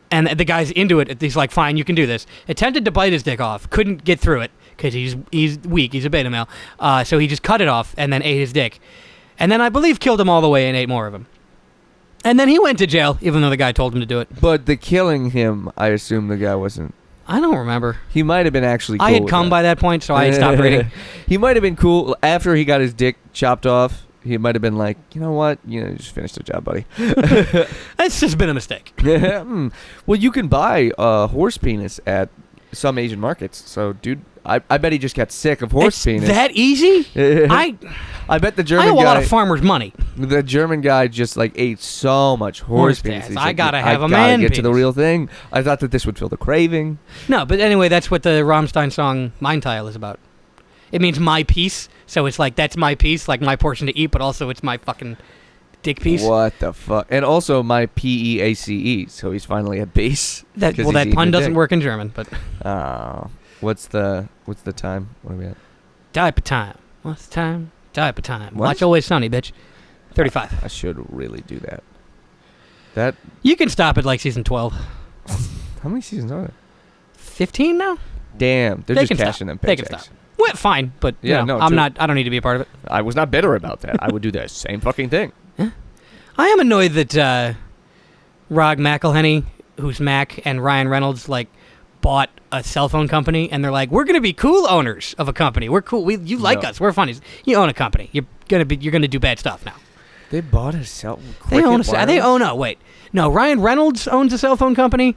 And the guy's into it. He's like, fine, you can do this. Attempted to bite his dick off. Couldn't get through it, because he's weak. He's a beta male. So he just cut it off and then ate his dick. And then I believe killed him all the way and ate more of him. And then he went to jail, even though the guy told him to do it. But the killing him, I assume the guy wasn't. I don't remember. He might have been actually cool I had with come that. by that point, so I had stopped reading. He might have been cool. After he got his dick chopped off, he might have been like, you know what? You just finished the job, buddy. It's just been a mistake. Well, you can buy a horse penis at some Asian markets. So, dude, I bet he just got sick of horse It's penis. that easy? I bet the I German owe guy. a lot of farmers' money. The German guy just like ate so much horse penis. ass. He's I like, gotta have a I man gotta get to the penis. real thing. I thought that this would fill the craving. No, but anyway, that's what the Rammstein song Mein Teil is about. It means my piece, so it's like, that's my piece, like my portion to eat, but also it's my fucking dick piece. What the fuck? And also my PEACE. So he's finally at base. That 'cause well, he's that eating pun a doesn't dick. work in German, but What's the time? What are we at? diaper time. What's the time? Diaper time. What? Watch Always Sunny, bitch. 35. I should really do that. That You can stop at like season 12. how many seasons are there? 15 now? Damn, they're They just can cashing them stop. They can paychecks. stop. Well, fine, but Yeah, you know, no, I'm true. not. I don't need to be a part of it. I was not bitter about that. I would do the same fucking thing. I am annoyed that Rog McElhenney, who's Mac, and Ryan Reynolds like bought a cell phone company, and they're like, "We're gonna be cool owners of a company. We're cool. You like No. us. We're funny. You own a company. You're gonna do bad stuff now." They bought a cell. They own Wireless? No, Ryan Reynolds owns a cell phone company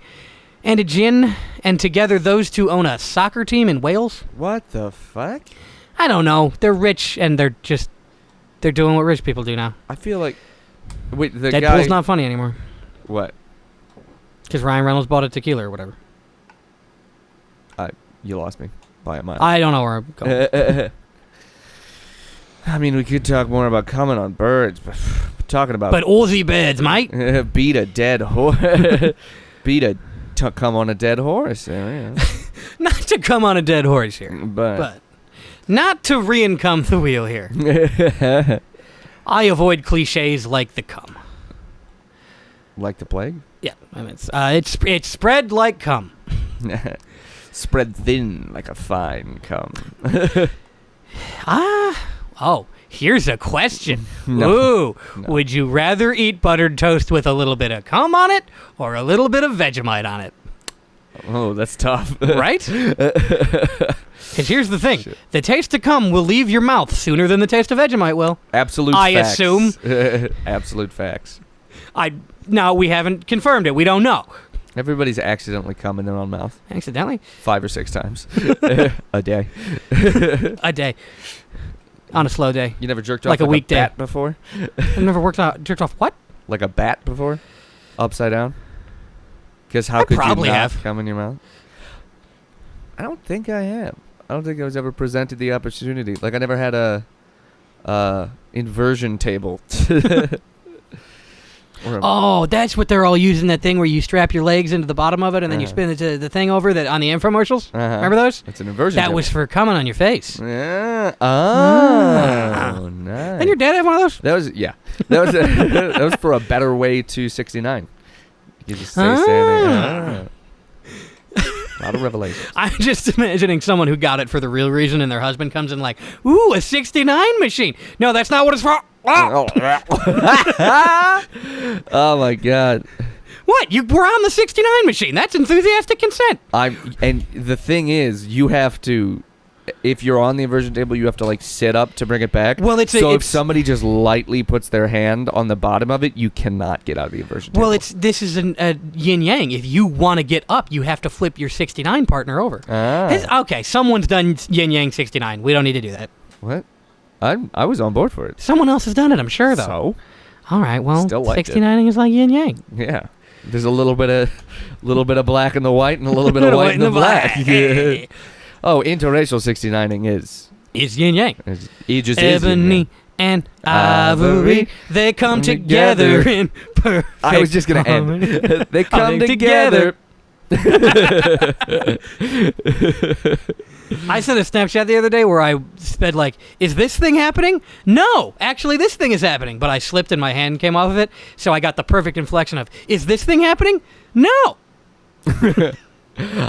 and a gin, and together those two own a soccer team in Wales. What the fuck? I don't know. They're rich, and they're doing what rich people do now. I feel like wait, the Deadpool's guy. not funny anymore What? because Ryan Reynolds bought a tequila or whatever. You lost me by a mile. I don't know where I'm going. I mean, we could talk more about coming on birds, but talking about But Aussie beds, mate. beat a dead horse, come on a dead horse, yeah. Not to come on a dead horse here, but not to re-encome the wheel here. I avoid cliches like the cum. Like the plague. Yeah, I mean, it's spread like cum. Spread thin like a fine cum. Oh, here's a question. No. Ooh, would you rather eat buttered toast with a little bit of cum on it or a little bit of Vegemite on it? Oh, that's tough. Right? Because here's the thing. The taste of cum will leave your mouth sooner than the taste of Vegemite will. Absolute I facts. assume. Absolute facts. No, we haven't confirmed it. We don't know. Everybody's accidentally cum in their own mouth. Accidentally? 5 or 6 times a day. A day. On a slow day. You never jerked off Like a weekday. bat before? I've never jerked off what? Like a bat before? Upside down? Because how could probably you not have. cum in your mouth? I don't think I have. I don't think I was ever presented the opportunity. Like I never had a inversion table. Oh, that's what they're all using, that thing where you strap your legs into the bottom of it and then you spin the thing over that on the infomercials. Remember those? It's an inversion That table. was for coming on your face. Yeah. Oh, nice. Didn't your dad have one of those? That was that was for a better way to 69. You just stay standing. A lot of revelations. I'm just imagining someone who got it for the real reason and their husband comes in like, ooh, a 69 machine. No, that's not what it's for. Oh, Oh my god. what? We're on the 69 machine. That's enthusiastic consent. And the thing is, you have to if you're on the inversion table, you have to like sit up to bring it back. Well, if somebody just lightly puts their hand on the bottom of it, you cannot get out of the inversion table. Well, this is a yin yang. If you want to get up, you have to flip your 69 partner over. Okay, someone's done yin yang 69. We don't need to do that. What? I was on board for it. Someone else has done it, I'm sure, though. So? All right, well, Still liked 69ing is like yin yang. Yeah. There's a little bit of black in the white and a little bit of white in the black. Hey. Oh, interracial 69ing is yin yang. It just Ebony is and ivory, they come together in perfect I was just going to harmony. end. They come together. I sent a Snapchat the other day where I said, like, is this thing happening? No, actually, this thing is happening. But I slipped and my hand came off of it, so I got the perfect inflection of, is this thing happening? No.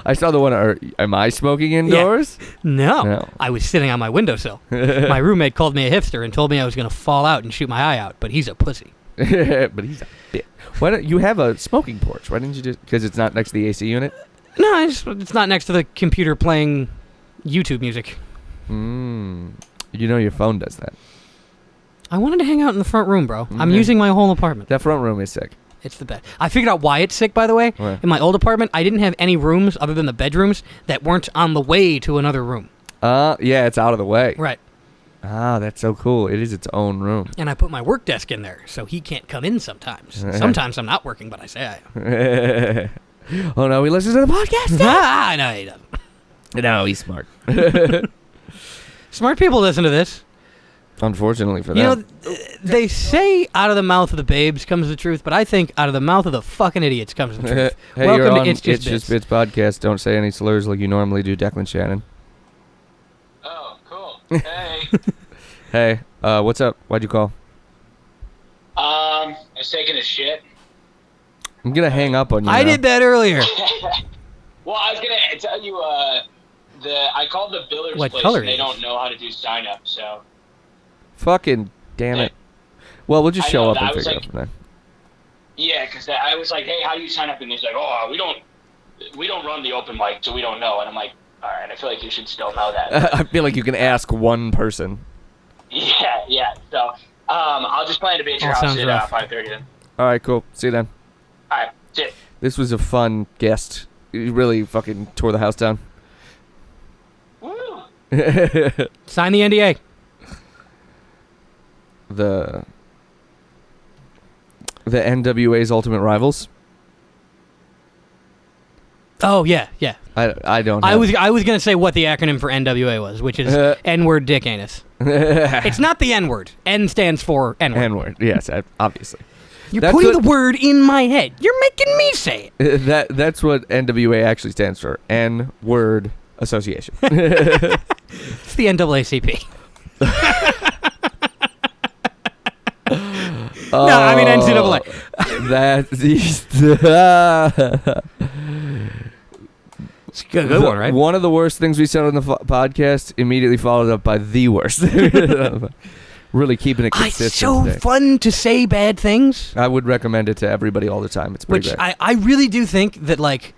I saw the one, am I smoking indoors? Yeah. No. I was sitting on my windowsill. My roommate called me a hipster and told me I was going to fall out and shoot my eye out, but he's a pussy. But he's a bitch. Why don't you have a smoking porch? Why didn't you just, because it's not next to the AC unit? No, it's not next to the computer playing YouTube music. You know your phone does that. I wanted to hang out in the front room, bro. I'm using my whole apartment. That front room is sick. It's the best. I figured out why it's sick, by the way. What? In my old apartment, I didn't have any rooms other than the bedrooms that weren't on the way to another room. Yeah, it's out of the way. Right. Ah, that's so cool. It is its own room. And I put my work desk in there, so he can't come in sometimes. Sometimes I'm not working, but I say I am. Oh, no, he listens to the podcast? No, he doesn't. No, he's smart. Smart people listen to this. Unfortunately for them. You know, they say out of the mouth of the babes comes the truth, but I think out of the mouth of the fucking idiots comes the truth. Hey, Welcome you're to on It's Just Bits. podcast. Don't say any slurs like you normally do, Declan Shannon. Oh, cool. Hey. Hey, what's up? Why'd you call? I was taking a shit. I'm gonna hang up on you. I now. did that earlier. Well, I was gonna tell you, I called the Biller's What place color and they is it? don't know how to do sign up, so. Fucking damn it. Well, we'll just I show know, up I and was figure like- out from there. Yeah, because I was like, hey, how do you sign up? And he's like, oh, we don't run the open mic, so we don't know. And I'm like, all right, I feel like you should still know that. I feel like you can ask one person. Yeah. So, I'll just plan to be at your All house sounds at rough. 5:30 then. All right, cool. See you then. All right, that's it. This was a fun guest. You really fucking tore the house down. Woo! Sign the NDA. The NWA's Ultimate Rivals. Oh yeah. I don't. I was gonna say what the acronym for NWA was, which is N-word dick anus. It's not the N-word. N stands for N-word. N-word. Yes, obviously. You're That's putting what- the word in my head. You're making me say it. That's what NWA actually stands for. N-word association. It's the NAACP. No, I mean NCAA. It's a good one, right? One of the worst things we said on the podcast immediately followed up by the worst. Really keeping it consistent. It's so today. fun to say bad things. I would recommend it to everybody all the time. It's pretty Which great. I really do think that, like,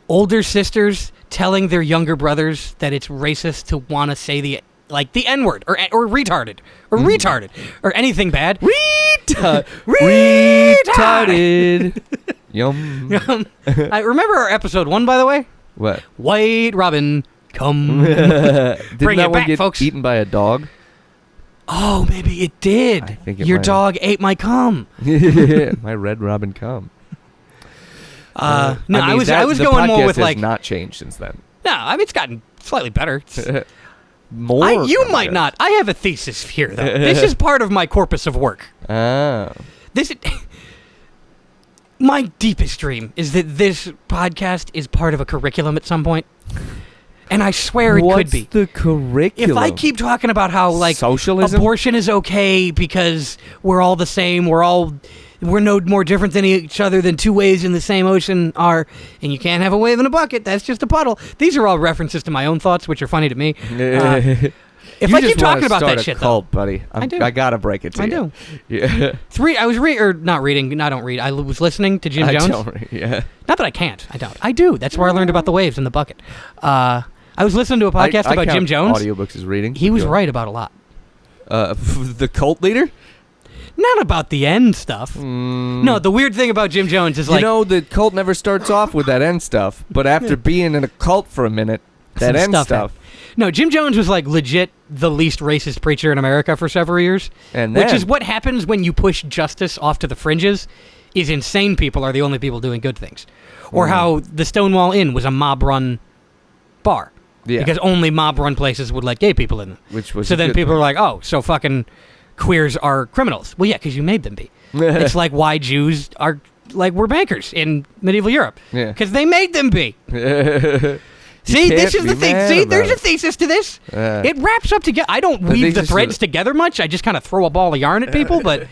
older sisters telling their younger brothers that it's racist to want to say the N-word or retarded or retarded or anything bad. Retarded. Yum. I remember our episode 1, by the way. What? White Robin, come. Didn't Bring that it one back, get folks. eaten by a dog? Oh, maybe it did. I think it Your might dog ate my cum. My red robin cum. No, I mean, I was the going more podcast with has like. not changed since then. No, I mean it's gotten slightly better. More. You might not. I have a thesis here, though. This is part of my corpus of work. Oh. My deepest dream is that this podcast is part of a curriculum at some point. And I swear it could be. What's the curriculum? If I keep talking about how, like, Socialism? abortion is okay because we're all the same, we're no more different than each other than two waves in the same ocean are, and you can't have a wave in a bucket, that's just a puddle. These are all references to my own thoughts, which are funny to me. If You I just keep talking wanna about start that a shit, cult, buddy. I do. I gotta break it to I you. do. Yeah. I was not reading. I don't read. I was listening to Jim I Jones. don't. Yeah. Not that I can't. I don't. I do. That's where I learned about the waves in the bucket. I was listening to a podcast I about count Jim Jones. audiobooks as reading. He was Go. right about a lot. The cult leader? Not about the end stuff. No, the weird thing about Jim Jones is like... the cult never starts off with that end stuff, but after being in a cult for a minute, that some end stuff. happened. No, Jim Jones was like legit the least racist preacher in America for several years. And which then- is what happens when you push justice off to the fringes, is insane people are the only people doing good things. Or how the Stonewall Inn was a mob-run bar. Yeah. Because only mob-run places would let gay people in them. Which was So a then good people thing. are like, oh, so fucking queers are criminals. Well, yeah, because you made them be. It's like why Jews were bankers in medieval Europe. Yeah. Because they made them be. See, can't this is be the thing. mad See, about there's a it. thesis to this. It wraps up together. I don't weave the thesis threads is- together much. I just kind of throw a ball of yarn at people, but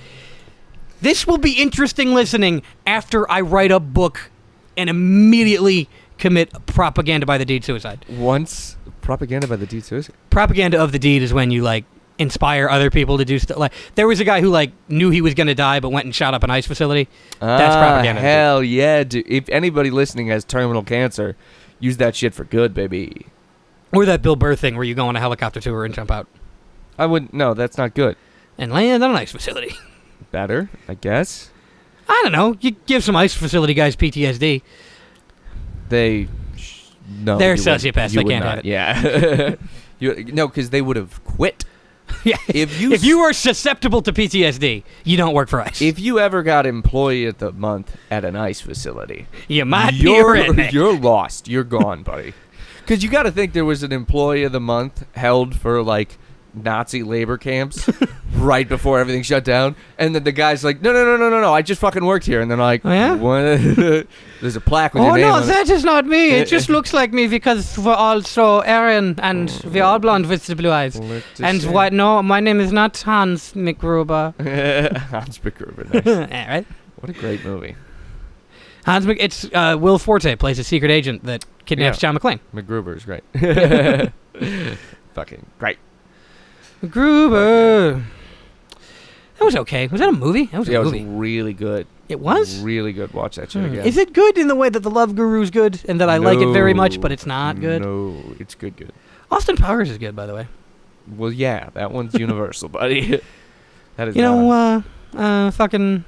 this will be interesting listening after I write a book and immediately commit propaganda by the deed suicide. Once propaganda by the D2. Propaganda of the deed is when you like inspire other people to do stuff. Like there was a guy who like knew he was going to die but went and shot up an ICE facility. That's propaganda. Hell yeah, dude. If anybody listening has terminal cancer, use that shit for good, baby. Or that Bill Burr thing where you go on a helicopter tour and jump out I wouldn't. No, that's not good. and land on an ICE facility. Better, I guess. I don't know. You give some ICE facility guys PTSD. No, They're you wouldn't. sociopaths. You They would can't not. have it. Yeah. No, because they would have quit. Yeah. If you If you are susceptible to PTSD, you don't work for ICE. If you ever got employee of the month at an ICE facility, you might be a you're redneck. you're lost. You're gone, buddy. Because you got to think there was an employee of the month held for like Nazi labor camps right before everything shut down, and then the guy's like, no, I just fucking worked here, and they're like, Oh, yeah? What? There's a plaque with your Oh name no, on it. that is not me. It just looks like me because we're all so Aryan and we're all blonde with the blue eyes. Well, it's a And shame. what? No, my name is not Hans McGruber. Hans McGruber. Nice. Yeah, right? What a great movie. It's Will Forte plays a secret agent that kidnaps John McClane. McGruber is great. Fucking great. McGruber. That was okay. Was that a movie? That was Yeah, a it was movie. really good. It was? Really good. Watch that shit again. Is it good in the way that The Love Guru's good and that I like it very much, but it's not good? No, it's good. Austin Powers is good, by the way. Well, yeah, that one's universal, buddy. That is You not know, fucking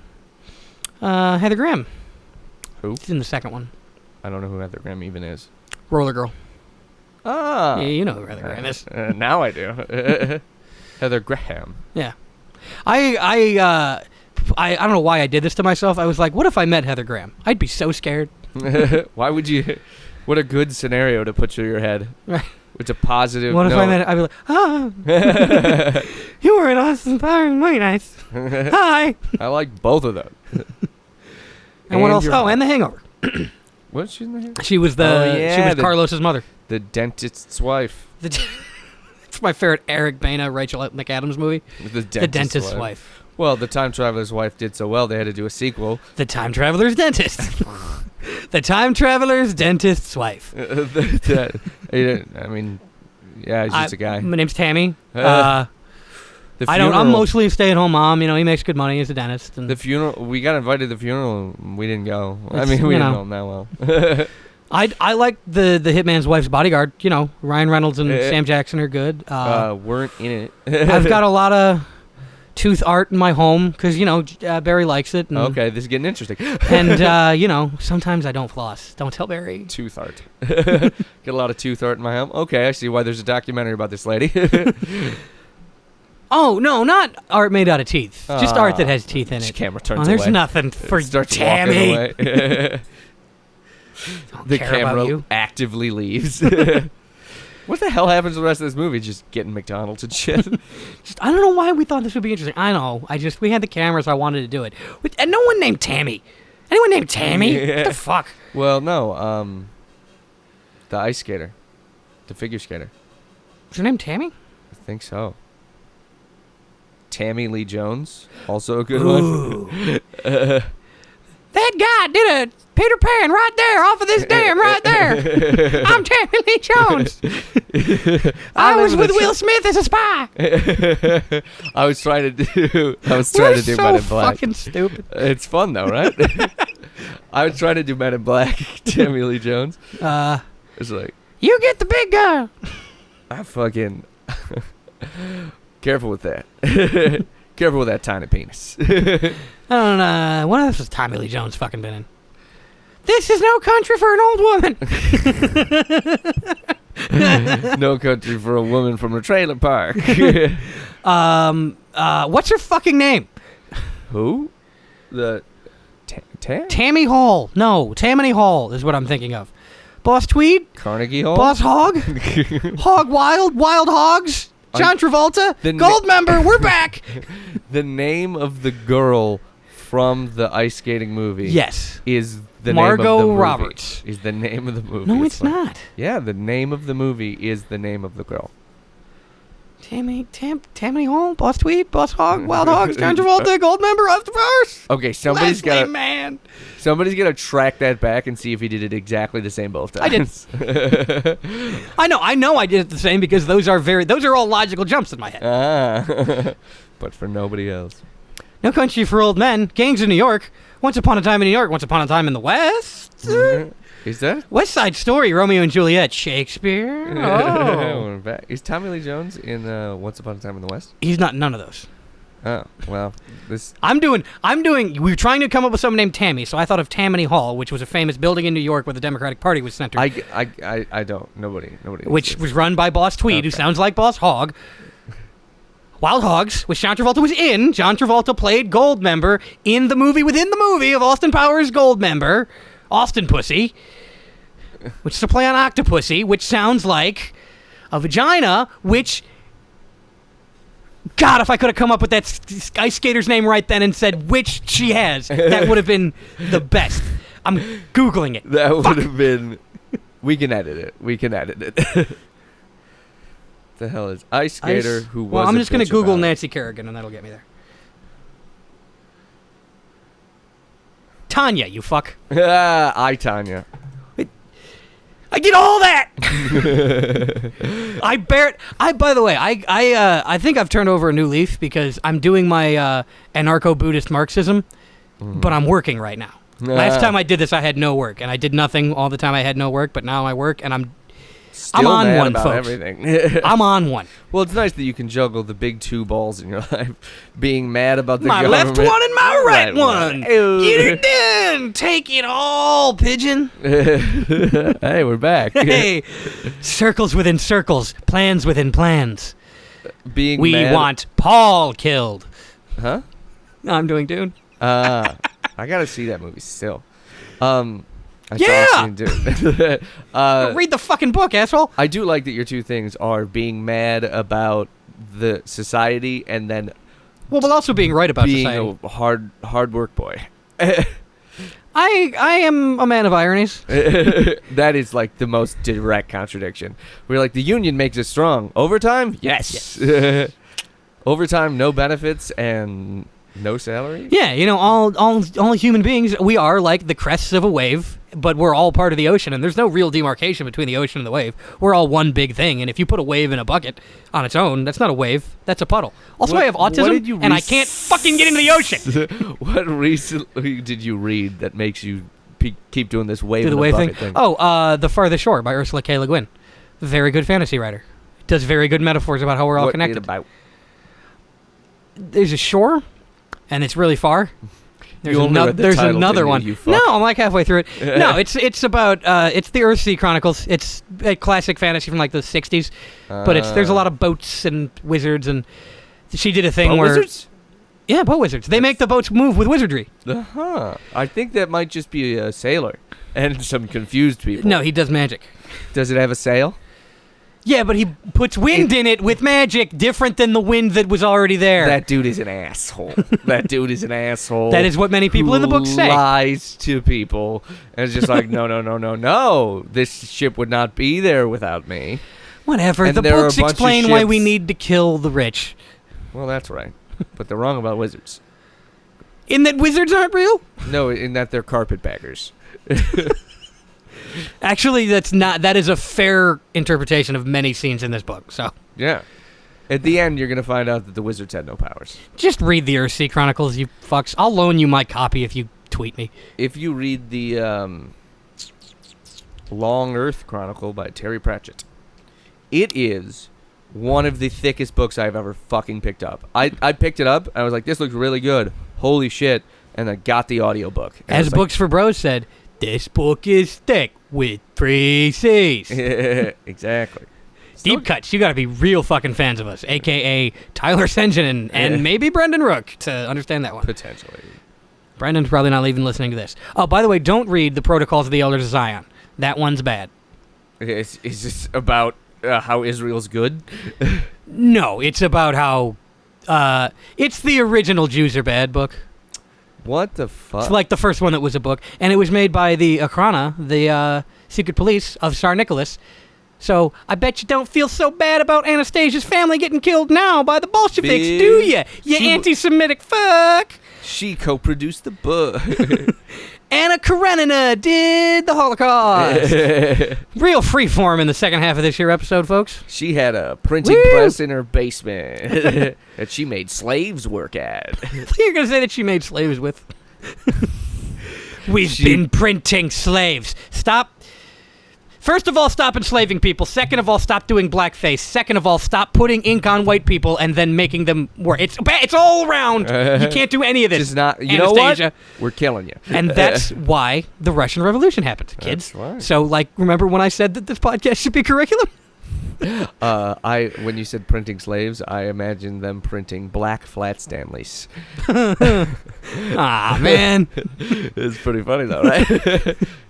Heather Graham. Who? She's in the second one. I don't know who Heather Graham even is. Roller Girl. Ah. Yeah, you know who Heather Graham is. Now I do. Heather Graham. Yeah. I don't know why I did this to myself. I was like, what if I met Heather Graham? I'd be so scared. Why would you? What a good scenario to put through your head. Right. It's a positive. What if I note. met? I'd be like, you were in Austin Powers. Very nice. Hi. I like both of them. And what else? you're Oh, hot. and The Hangover. What's she in there? She was she was Carlos's mother. The dentist's wife. It's my favorite Eric Bana, Rachel McAdams movie. The Dentist's Wife. Well, The Time Traveler's Wife did so well, they had to do a sequel. The Time Traveler's Dentist. The Time Traveler's Dentist's Wife. I mean, yeah, he's just a guy. My name's Tammy. The funeral, I'm mostly a stay-at-home mom. You know, he makes good money as a dentist. And The funeral, we got invited to the funeral, and we didn't go. I It's, mean, we you didn't know. know him that well. I like the Hitman's Wife's Bodyguard. You know, Ryan Reynolds and Sam Jackson are good. Weren't in it. I've got a lot of tooth art in my home because, you know, Barry likes it. And, Okay, this is getting interesting. And, you know, sometimes I don't floss. Don't tell Barry. Tooth art. Get a lot of tooth art in my home. Okay, I see why there's a documentary about this lady. Oh, no, not art made out of teeth. Just art that has teeth in This it. camera turns Oh, there's away. nothing for It starts Tammy. walking away. Don't The care about camera you. actively leaves. What the hell happens to the rest of this movie? Just getting McDonald's and shit. I don't know why we thought this would be interesting. I know. We had the cameras. I wanted to do it. And no one named Tammy. Anyone named Tammy? Yeah. What the fuck? Well, no. The ice skater. The figure skater. Was her name Tammy? I think so. Tammy Lee Jones. Also a good Ooh. one. That guy did a Peter Pan right there off of this dam right there. I'm Tammy Lee Jones. I was with Will Smith as a spy. I was trying to do We're Men so in Black. fucking stupid. It's fun though, right? I was trying to do Men in Black, Tammy Lee Jones. It's like, You get the big guy. I fucking careful with that. Careful with that tiny penis. I don't know. What else has Tommy Lee Jones fucking been in? This is no country for an old woman. No country for a woman from a trailer park. What's her fucking name? Who? The Tammy Hall. No, Tammany Hall is what I'm thinking of. Boss Tweed? Carnegie Hall? Boss Hog? Hog Wild? Wild Hogs? John Travolta? Gold member, we're back! The name of the girl from the ice skating movie. Yes. Is the Margot name of the movie. Roberts. Is the name of the movie. No, it's not. Yeah, the name of the movie is the name of the girl. Tammany Hall? Boss Tweed? Boss Hog? Wild Hogs? John Travolta? Gold member? Austin Powers? Okay, somebody's got man. Somebody's gonna track that back and see if he did it exactly the same both times. I did. I know I did it the same because those are all logical jumps in my head. But for nobody else. No Country for Old Men, Gangs of New York, Once Upon a Time in New York, Once Upon a Time in the West. Is that? West Side Story, Romeo and Juliet, Shakespeare. Oh. We're back. Is Tommy Lee Jones in Once Upon a Time in the West? He's not none of those. Oh, well, this... we were trying to come up with someone named Tammy, so I thought of Tammany Hall, which was a famous building in New York where the Democratic Party was centered. I don't. Nobody. Which was run by Boss Tweed, who sounds like Boss Hog. Wild Hogs, which John Travolta was in. John Travolta played Goldmember in the movie within the movie of Austin Powers' Goldmember, Austin Pussy, which is a play on Octopussy, which sounds like a vagina, which... God, if I could have come up with that ice skater's name right then and said which she has, that would have been the best. I'm Googling it. That would have been... We can edit it. The hell is ice skater who was... Well, I'm just going to Google about Nancy Kerrigan, and that'll get me there. Tanya, you fuck. Tanya. I did all that. By the way, I think I've turned over a new leaf because I'm doing my anarcho-Buddhist Marxism, but I'm working right now. Last time I did this, I had no work, and I did nothing all the time I had no work, but now I work, and I'm on mad one, about folks. Everything. I'm on one. Well, it's nice that you can juggle the big two balls in your life, being mad about the my government. left one and my right one. Ew. Get it done. Take it all, pigeon. Hey, we're back. Hey, circles within circles, plans within plans. We want Paul killed. Huh? I'm doing Dune. I gotta see that movie still. Yeah! Read the fucking book, asshole. I do like that your two things are being mad about the society and then but also being right about being society. a hard work boy. I am a man of ironies. That is like the most direct contradiction. We're like, the union makes us strong. Overtime? Yes. Overtime, no benefits, and no salary? Yeah, all human beings, we are like the crests of a wave, but we're all part of the ocean, and there's no real demarcation between the ocean and the wave. We're all one big thing, and if you put a wave in a bucket on its own, that's not a wave, that's a puddle. Also, I have autism, and I can't fucking get into the ocean. What recently did you read that makes you keep doing this wave in the a wave bucket thing? Oh, The Farthest Shore by Ursula K. Le Guin. Very good fantasy writer. Does very good metaphors about how we're all connected. What it about? There's a shore, and it's really far. There's there's another one. No, I'm like halfway through it. No, it's about it's the Earthsea Chronicles. It's a classic fantasy from like the 60s, but there's a lot of boats and wizards, and she did a thing where wizards? Yeah, boat wizards. They make the boats move with wizardry. I think that might just be a sailor and some confused people. No, he does magic. Does it have a sail? Yeah, but he puts wind in it with magic, different than the wind that was already there. That dude is an asshole. That dude is an asshole. That is what many people in the book say. Lies to people. And it's just like, no. This ship would not be there without me. Whatever. And the books explain why we need to kill the rich. Well, that's right. But they're wrong about wizards. In that wizards aren't real? No, in that they're carpetbaggers. Actually, that is a fair interpretation of many scenes in this book. So yeah, at the end, you're gonna find out that the wizards had no powers. Just read the Earthsea Chronicles, you fucks. I'll loan you my copy if you tweet me. If you read the Long Earth Chronicle by Terry Pratchett. It is one of the thickest books I've ever fucking picked up. I picked it up, and I was like, this looks really good. Holy shit. And I got the audiobook. As Books for Bros said, this book is thick with 3 C's. Exactly. Deep cuts. You got to be real fucking fans of us, a.k.a. Tyler Sengen and maybe Brendan Rook, to understand that one. Potentially. Brendan's probably not even listening to this. Oh, by the way, don't read The Protocols of the Elders of Zion. That one's bad. Is this about how Israel's good? No, it's about how... it's the original Jews Are Bad book. What the fuck? It's like the first one that was a book. And it was made by the Akhrana, the secret police of Tsar Nicholas. So I bet you don't feel so bad about Anastasia's family getting killed now by the Bolsheviks, do you? You anti-Semitic fuck! She co-produced the book. Anna Karenina did the Holocaust. Real freeform in the second half of this year episode, folks. She had a printing press in her basement that she made slaves work at. You're going to say that she made slaves with? We've been printing slaves. Stop. First of all, stop enslaving people. Second of all, stop doing blackface. Second of all, stop putting ink on white people and then making them work. It's all around. You can't do any of this. Just not. You Anastasia. know what? We're killing you. And that's why the Russian Revolution happened, kids. That's right. So, remember when I said that this podcast should be curriculum? When you said printing slaves, I imagined them printing black flat Stanleys. Ah, man. It's pretty funny though, right?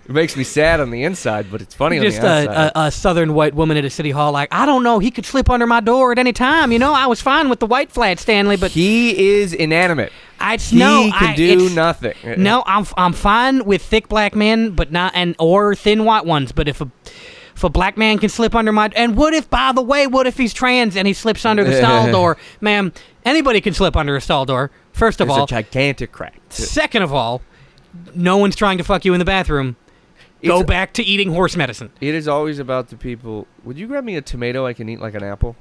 It makes me sad on the inside, but it's funny on the outside. Just a southern white woman at a city hall I don't know, he could slip under my door at any time. I was fine with the white flat Stanley, but... He is inanimate. He can do nothing. No, I'm fine with thick black men, but not or thin white ones, but if a black man can slip under my... And what if he's trans and he slips under the stall door? Ma'am, anybody can slip under a stall door, first of all. It's a gigantic crack. Second of all, no one's trying to fuck you in the bathroom. Go back to eating horse medicine. It is always about the people... Would you grab me a tomato I can eat like an apple?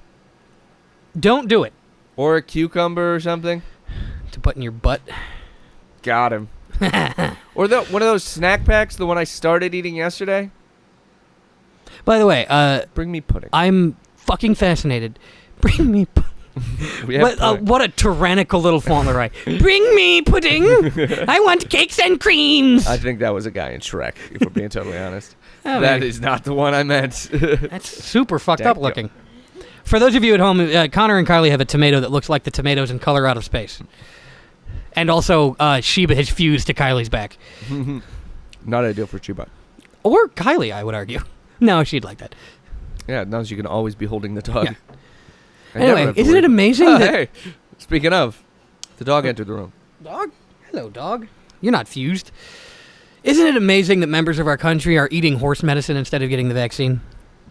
Don't do it. Or a cucumber or something? To put in your butt. Got him. Or one of those snack packs, the one I started eating yesterday? By the way, bring me pudding. I'm fucking fascinated. Bring me what a tyrannical little Fauntleroy. Bring me pudding. I want cakes and creams. I think that was a guy in Shrek, if we're being totally honest. That is not the one I meant. That's super fucked up looking. For those of you at home, Connor and Kylie have a tomato that looks like the tomatoes in Color Out of Space. And also, Sheba has fused to Kylie's back. Not ideal for Sheba. Or Kylie, I would argue. No, she'd like that. Yeah, now she can always be holding the dog. Yeah. Anyway, isn't it amazing that... Hey, speaking of, the dog entered the room. Dog? Hello, dog. You're not fused. Isn't it amazing that members of our country are eating horse medicine instead of getting the vaccine?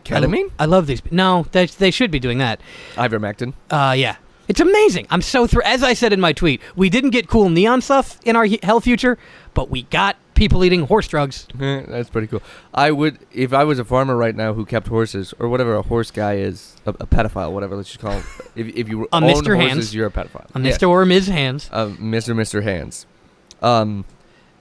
Ketamine? I love these. No, they should be doing that. Ivermectin? Yeah. It's amazing. I'm so as I said in my tweet, we didn't get cool neon stuff in our hell future, but we got people eating horse drugs. That's pretty cool. I would, if I was a farmer right now who kept horses, or whatever a horse guy is, a pedophile, whatever, let's just call him. If you own Mr. horses, Hands. you're a pedophile. A Mr. or Ms. Hands. Mr. Hands.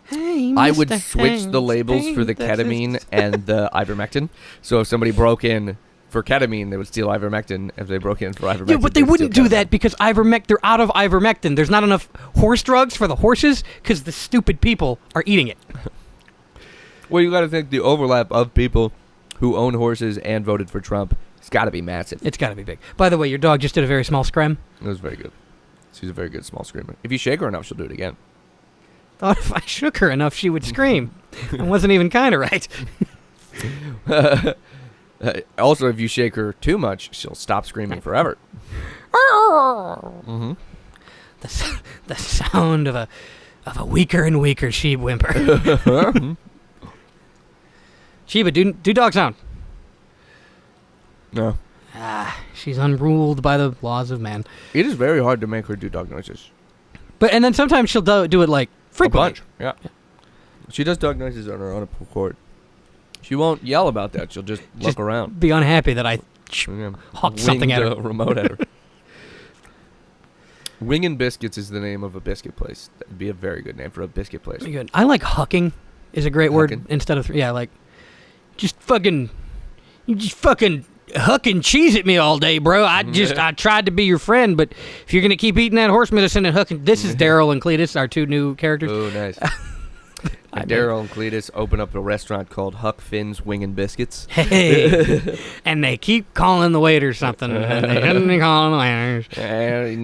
Hey, I would Mr. switch Hands, the labels for the ketamine and the ivermectin. So if somebody broke in for ketamine, they would steal ivermectin. If they broke in for ivermectin, yeah, but they wouldn't do that because they're out of ivermectin. There's not enough horse drugs for the horses because the stupid people are eating it. Well, you got to think the overlap of people who own horses and voted for Trump. It's got to be massive. It's got to be big. By the way, your dog just did a very small scream. It was very good. She's a very good small screamer. If you shake her enough, she'll do it again. Thought if I shook her enough, she would scream. It wasn't even kind of right. Also, if you shake her too much, she'll stop screaming forever. Mm-hmm. The sound of a weaker and weaker sheep whimper. Sheba, do dog sound. No. She's unruled by the laws of man. It is very hard to make her do dog noises. And then sometimes she'll do it like frequently. A bunch, yeah. She does dog noises on her own accord. She won't yell about that. She'll just look around. Be unhappy that I hawked something at her. Remote at her. Wing and Biscuits is the name of a biscuit place. That would be a very good name for a biscuit place. Very good. I like hucking is a great word instead of... just fucking huck and cheese at me all day, bro. I tried to be your friend, but if you're gonna keep eating that horse medicine and hucking, this is Daryl and Cletus, our two new characters. Oh, nice. Daryl and Cletus open up a restaurant called Huck Finn's Wing and Biscuits. Hey, and they keep calling the waiters something, and they shouldn't be calling the waiters.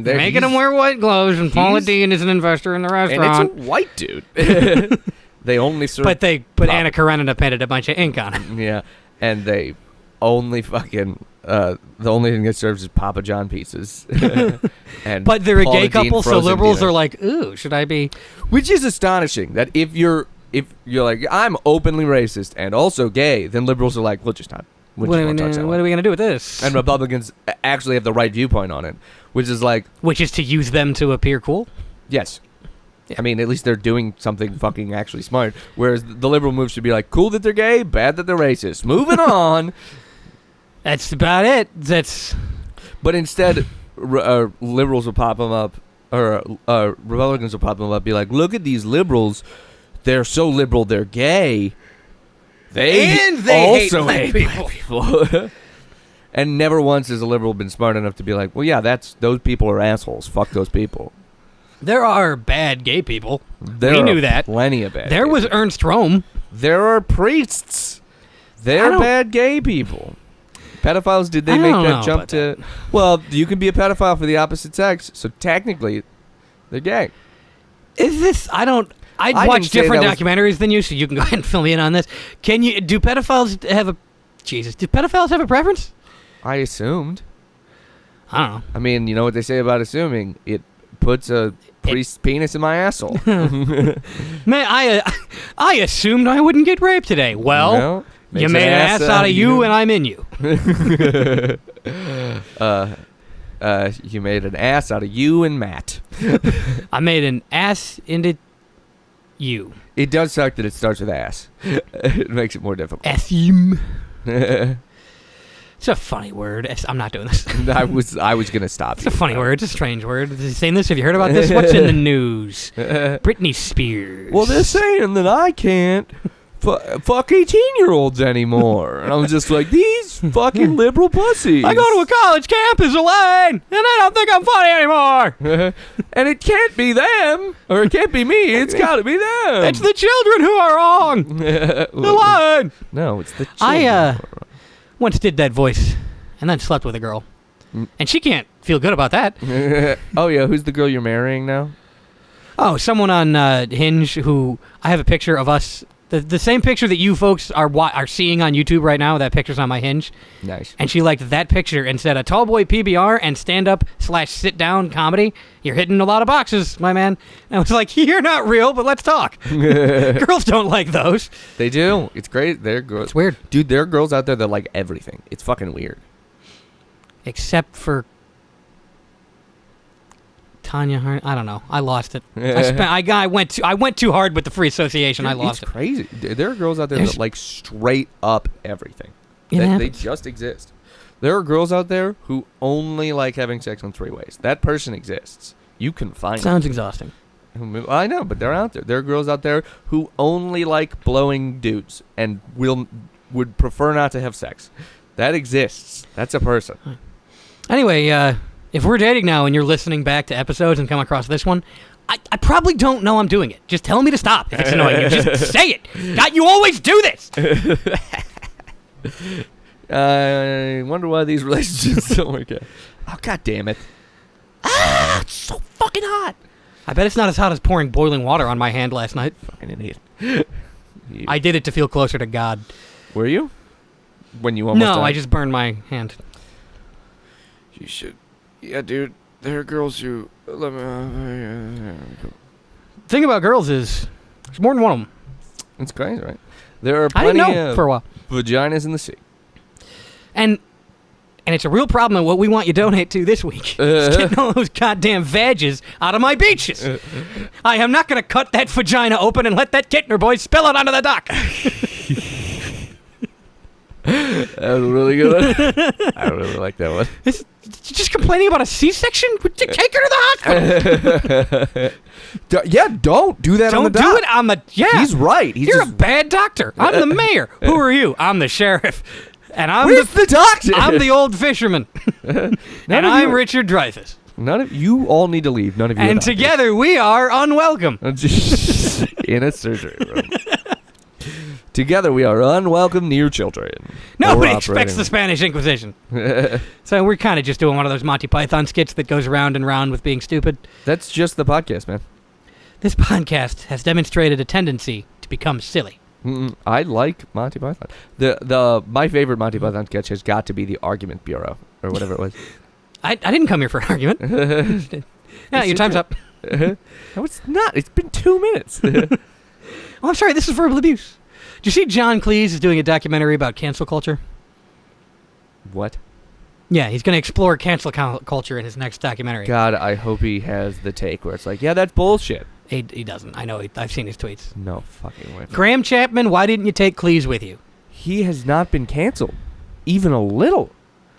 They're making them wear white gloves, and Paula Dean is an investor in the restaurant. And it's a white dude. They only serve. But Anna Karenina painted a bunch of ink on him. Yeah, and they only fucking. The only thing that serves is Papa John pizzas. But they're a Paula gay Dean couple, so frozen liberals peanuts. are like, ooh, should I be? Which is astonishing that if you're like, I'm openly racist and also gay, then liberals are like, we'll just not. What are we going to do with this? And Republicans actually have the right viewpoint on it, which is like... Which is to use them to appear cool? Yes. Yeah. I mean, at least they're doing something fucking actually smart. Whereas the liberal move should be like, cool that they're gay, bad that they're racist. Moving on. That's about it. But instead, liberals will pop them up, or Republicans will pop them up, be like, look at these liberals. They're so liberal, they're gay. They also hate black people. And never once has a liberal been smart enough to be like, well, yeah, those people are assholes. Fuck those people. There are bad gay people. We knew that. Plenty of bad. There was people. Ernst Röhm. There are priests. They're bad gay people. Pedophiles, did they make that jump to... Well, you can be a pedophile for the opposite sex, so technically, they're gay. Is this... I watch different documentaries than you, so you can go ahead and fill me in on this. Do pedophiles have a... Jesus, do pedophiles have a preference? I assumed. I don't know. I mean, you know what they say about assuming? It puts a priest's penis in my asshole. Man, I assumed I wouldn't get raped today. Well, you made an ass out of you, and I'm in you. You made an ass out of you and Matt. I made an ass into you. It does suck that it starts with ass. It makes it more difficult. Asim. It's a funny word. I'm not doing this. I was gonna stop. It's a funny word. It's a strange word. Is he saying this? Have you heard about this? What's in the news? Britney Spears. Well, they're saying that I can't fuck 18-year-olds anymore. And I was just like, these fucking liberal pussies. I go to a college campus, Elaine, and they don't think I'm funny anymore. And it can't be them, or it can't be me. It's got to be them. It's the children who are wrong. Elaine. No, it's the children. I once did that voice, and then slept with a girl, and she can't feel good about that. Oh yeah, who's the girl you're marrying now? Oh, someone on Hinge who I have a picture of us. The same picture that you folks are seeing on YouTube right now, that picture's on my Hinge. Nice. And she liked that picture and said, a tall boy PBR and stand-up/sit-down comedy. You're hitting a lot of boxes, my man. And I was like, you're not real, but let's talk. Girls don't like those. They do. It's great. They're girls. It's weird. Dude, there are girls out there that like everything. It's fucking weird. Except for Tanya Hart. I don't know. I lost it. I went too hard with the free association. I lost it. It's crazy. There are girls out there that like straight up everything. They just exist. There are girls out there who only like having sex on 3 ways. That person exists. You can find Sounds exhausting. I know, but they're out there. There are girls out there who only like blowing dudes and would prefer not to have sex. That exists. That's a person. Anyway, if we're dating now and you're listening back to episodes and come across this one, I probably don't know I'm doing it. Just tell me to stop if it's annoying you. Just say it. God, you always do this. I wonder why these relationships don't work out. Oh, God damn it. Ah, it's so fucking hot. I bet it's not as hot as pouring boiling water on my hand last night. Fucking idiot. I did it to feel closer to God. Were you? When you almost died? I just burned my hand. You should. Yeah, dude. There are girls who... Thing about girls is there's more than one of them. It's crazy, right? There are I plenty didn't know of for a while. vaginas in the sea. And it's a real problem, and what we want you to donate to this week is getting all those goddamn vages out of my beaches. I am not going to cut that vagina open and let that Kittner boy spill it onto the dock. That was a really good one. I really like that one. Just complaining about a C-section? Take her to the hospital. Yeah, don't do that on the Don't doc. do it on the... Yeah. He's right. You're a bad doctor. I'm the mayor. Who are you? I'm the sheriff. And I'm Where's the doctor? I'm the old fisherman. And I'm Richard Dreyfuss. None of you all need to leave. None of you. And together we are unwelcome. In a surgery room. Together we are unwelcome near children. Nobody expects the Spanish Inquisition. So we're kind of just doing one of those Monty Python skits that goes round and round with being stupid. That's just the podcast, man. This podcast has demonstrated a tendency to become silly. I like Monty Python. My favorite Monty Python sketch has got to be the Argument Bureau or whatever it was. I didn't come here for an argument. Yeah, your time's up. No, it's not. It's been 2 minutes. Oh, I'm sorry. This is verbal abuse. Did you see John Cleese is doing a documentary about cancel culture? What? Yeah, he's going to explore cancel culture in his next documentary. God, I hope he has the take where it's like, yeah, that's bullshit. He doesn't. I know. I've seen his tweets. No fucking way. Graham Chapman, why didn't you take Cleese with you? He has not been canceled. Even a little.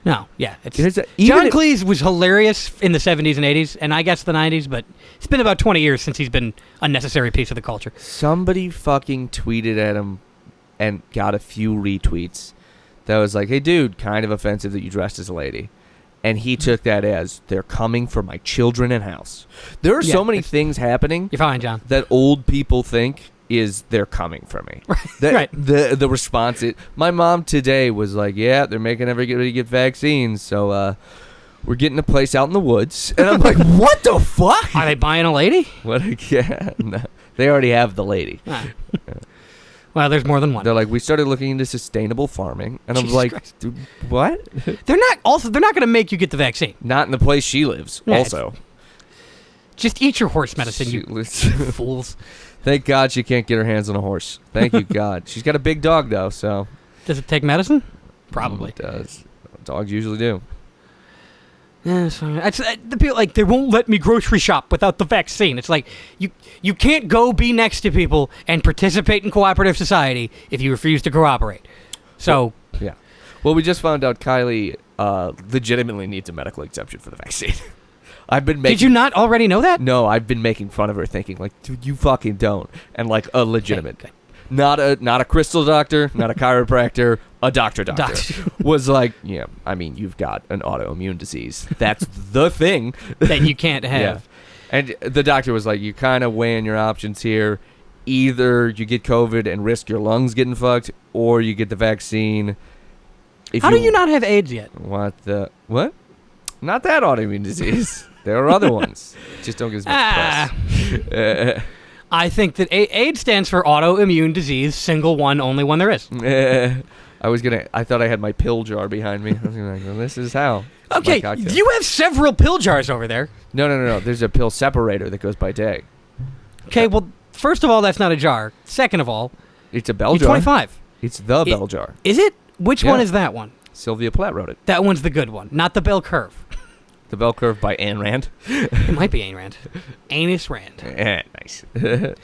No, yeah. John Cleese was hilarious in the 70s and 80s, and I guess the 90s, but it's been about 20 years since he's been a necessary piece of the culture. Somebody fucking tweeted at him and got a few retweets that was like, hey, dude, kind of offensive that you dressed as a lady. And he took that as, they're coming for my children and house. There are so many things happening. You're fine, John. That old people think is they're coming for me. Right. The response is, my mom today was like, yeah, they're making everybody get vaccines, so we're getting a place out in the woods. And I'm like, what the fuck? Are they buying a lady? Yeah, no, they already have the lady. Ah. Well, there's more than one. They're like, we started looking into sustainable farming, and Jesus I'm like, Christ. dude, what? They're not going to make you get the vaccine. Not in the place she lives. Yeah, also, just eat your horse medicine, you fools. Thank God she can't get her hands on a horse. Thank you, God. She's got a big dog though, so. Does it take medicine? Probably. It does. Dogs usually do. Yeah, the people like, they won't let me grocery shop without the vaccine. It's like, you can't go be next to people and participate in cooperative society if you refuse to cooperate. So. Yeah. Well, we just found out Kylie legitimately needs a medical exemption for the vaccine. Did you not already know that? No, I've been making fun of her, thinking like, dude, you fucking don't, and like a legitimate, not a crystal doctor, not a chiropractor, a doctor was like, yeah, I mean, you've got an autoimmune disease. That's the thing that you can't have. Yeah. And the doctor was like, you're kind of weighing your options here. Either you get COVID and risk your lungs getting fucked, or you get the vaccine. How do you not have AIDS yet? What? Not that autoimmune disease. There are other ones. Just don't get as much press. I think that AIDS stands for autoimmune disease, single one, only one there is. I thought I had my pill jar behind me. I was like, well, this is how. Okay, you have several pill jars over there. No. There's a pill separator that goes by day. Okay, well, first of all, that's not a jar. Second of all, it's a bell jar. 25. It's the bell jar. Is it? Which one is that one? Sylvia Plath wrote it. That one's the good one, not the bell curve. The Bell Curve by Ayn Rand. It might be Ayn Rand. Anus Rand. Nice. The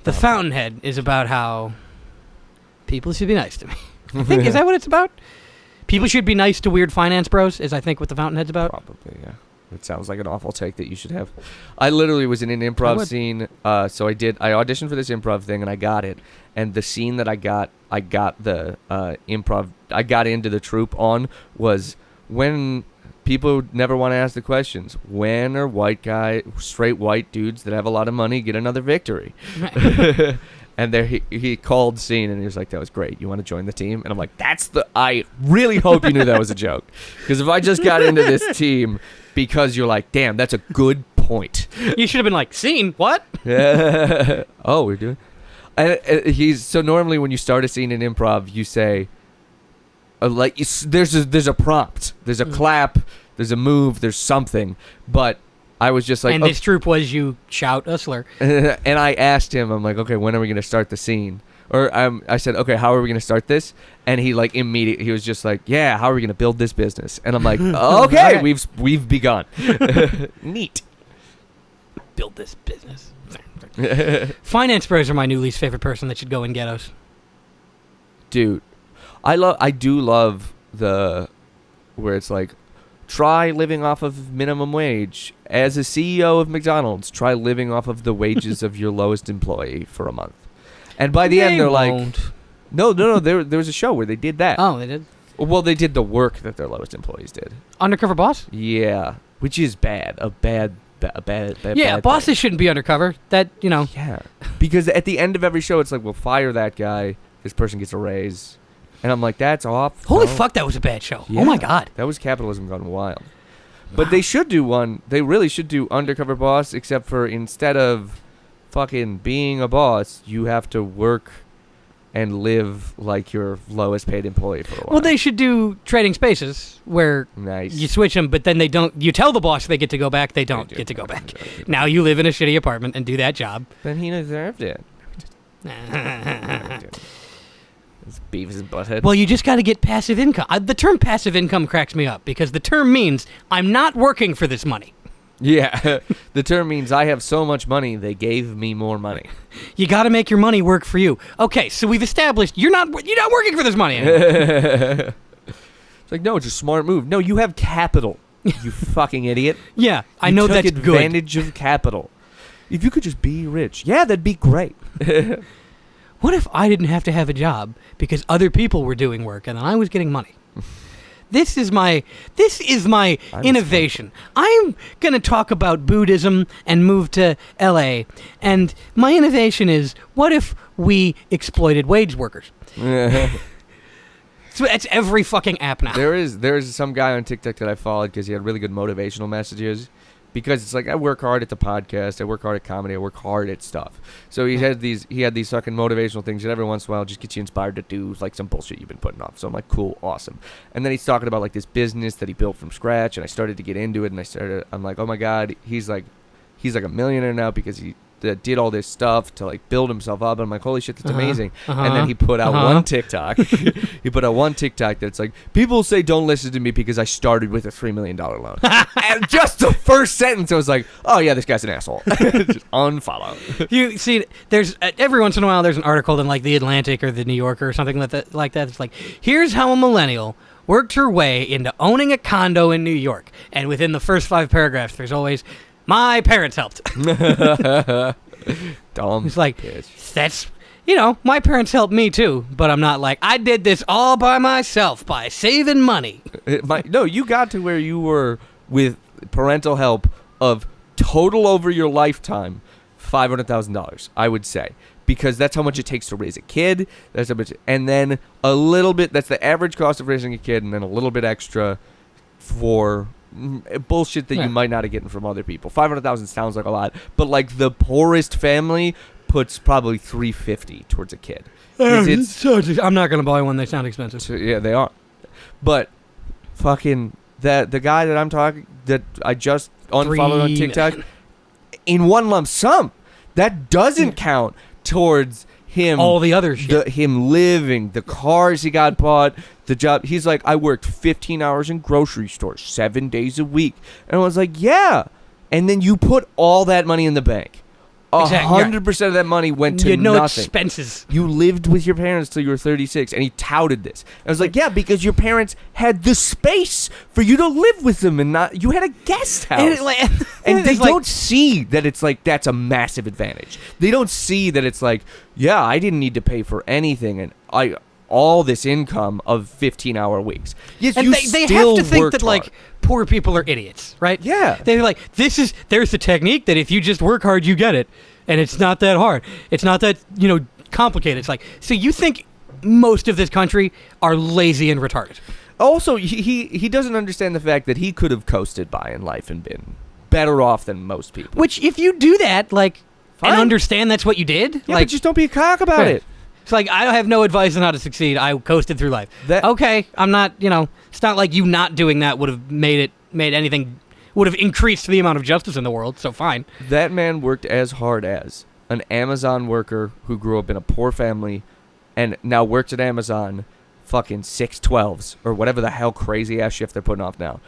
Fountainhead is about how people should be nice to me. I think, is that what it's about? People should be nice to weird finance bros, is I think what The Fountainhead's about. Probably, yeah. It sounds like an awful take that you should have. I literally was in an improv scene, so I auditioned for this improv thing and I got it. And the scene that I got the improv, I got into the troupe on was when people never want to ask the questions. When are straight white dudes that have a lot of money get another victory? And there he called scene and he was like, that was great. You want to join the team? And I'm like, I really hope you knew that was a joke. Because if I just got into this team because you're like, damn, that's a good point. You should have been like, scene, what? Oh, we're doing. And so normally when you start a scene in improv, you say, there's a prompt, there's a clap, there's a move, there's something. But I was just like, and this troop was you shout a slur. And I asked him, I'm like, okay, when are we going to start the scene? Or I said, okay, how are we going to start this? And he like immediately, he was just like, yeah, how are we going to build this business? And I'm like, okay, we've begun. Neat. Build this business. Finance bros are my new least favorite person that should go in ghettos. Dude, I do love where it's like, try living off of minimum wage. As a CEO of McDonald's, try living off of the wages of your lowest employee for a month. And by the end, they're like, no. There was a show where they did that. Oh, they did? Well, they did the work that their lowest employees did. Undercover boss? Yeah, which is bad. A bad Yeah, bosses thing. Shouldn't be undercover. That, Yeah, because at the end of every show, it's like, we'll fire that guy. This person gets a raise. And I'm like, that's off. Holy fuck, that was a bad show. Yeah, oh, my God. That was capitalism gone wild. But they should do one. They really should do Undercover Boss, except for instead of fucking being a boss, you have to work and live like your lowest paid employee for a while. Well, they should do Trading Spaces, where Nice. you switch them, but then they don't. You tell the boss they get to go back. They don't get to go back. Now you live in a shitty apartment and do that job. Then he deserved it. His Beavis' his butthead. Well, you just got to get passive income. The term passive income cracks me up because the term means I'm not working for this money. Yeah. The term means I have so much money, they gave me more money. You got to make your money work for you. Okay, so we've established you're not working for this money anymore. It's like, no, it's a smart move. No, you have capital, you fucking idiot. Yeah, I know that's good. Advantage of capital. If you could just be rich, yeah, that'd be great. What if I didn't have to have a job because other people were doing work and I was getting money? This is my innovation. I'm going to talk about Buddhism and move to LA. And my innovation is, what if we exploited wage workers? So it's every fucking app now. There's some guy on TikTok that I followed because he had really good motivational messages. Because it's like, I work hard at the podcast, I work hard at comedy, I work hard at stuff. So he had these fucking motivational things that every once in a while just gets you inspired to do like some bullshit you've been putting off. So I'm like, cool, awesome. And then he's talking about like this business that he built from scratch, and I started to get into it, and I'm like, oh my God, he's like a millionaire now because he did all this stuff to like build himself up. And I'm like, holy shit, that's amazing. And then he put out one TikTok. He put out one TikTok that's like, people say don't listen to me because I started with a $3 million loan. And just the first sentence, I was like, oh yeah, this guy's an asshole. Just unfollow. You see, there's every once in a while there's an article in like the Atlantic or the New Yorker or something like that. It's like, here's how a millennial worked her way into owning a condo in New York. And within the first 5 paragraphs, there's always, my parents helped. Dumb. It's like, bitch. that's, my parents helped me too, but I'm not like, I did this all by myself by saving money. No, you got to where you were with parental help of total over your lifetime, $500,000, I would say. Because that's how much it takes to raise a kid. That's how much, and then a little bit, that's the average cost of raising a kid, and then a little bit extra for bullshit that you might not have gotten from other people. $500,000 sounds like a lot, but like the poorest family puts probably $350 towards a kid. I'm not gonna buy one. They sound expensive. So, yeah, they are. But fucking the guy that I just unfollowed on TikTok, in one lump sum, that doesn't count towards him, all the other shit. Him living, the cars he got bought, the job. He's like, I worked 15 hours in grocery stores 7 days a week. And I was like, yeah. And then you put all that money in the bank. 100% of that money went to no nothing. Expenses. You lived with your parents till you were 36, and he touted this. I was like, yeah, because your parents had the space for you to live with them, and not you had a guest house. And they don't see that it's like that's a massive advantage. They don't see that it's like, yeah, I didn't need to pay for anything, and all this income of 15-hour weeks. Yes, and you they still have to think worked that hard. like poor people are idiots, right? Yeah. They're like, there's the technique that if you just work hard, you get it. And it's not that hard. It's not that, complicated. It's like, so you think most of this country are lazy and retarded. Also, he doesn't understand the fact that he could have coasted by in life and been better off than most people. Which, if you do that, like, Fine. and understand that's what you did. Yeah, like, but just don't be a cock about right. it. It's like, I have no advice on how to succeed. I coasted through life. Okay, I'm not, it's not like you not doing that would have made anything, would have increased the amount of justice in the world, so fine. That man worked as hard as an Amazon worker who grew up in a poor family and now works at Amazon fucking 6/12s or whatever the hell crazy ass shift they're putting off now.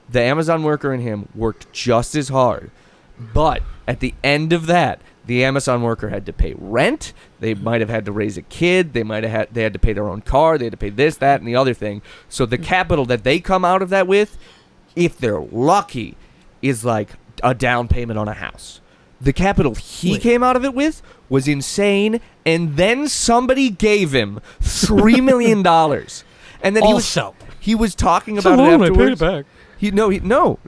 The Amazon worker and him worked just as hard, but at the end of that, the Amazon worker had to pay rent. They might have had to raise a kid. They had to pay their own car. They had to pay this, that, and the other thing. So the capital that they come out of that with, if they're lucky, is like a down payment on a house. The capital he came out of it with was insane, and then somebody gave him $3 million. And then he was talking about it afterwards. I paid it back.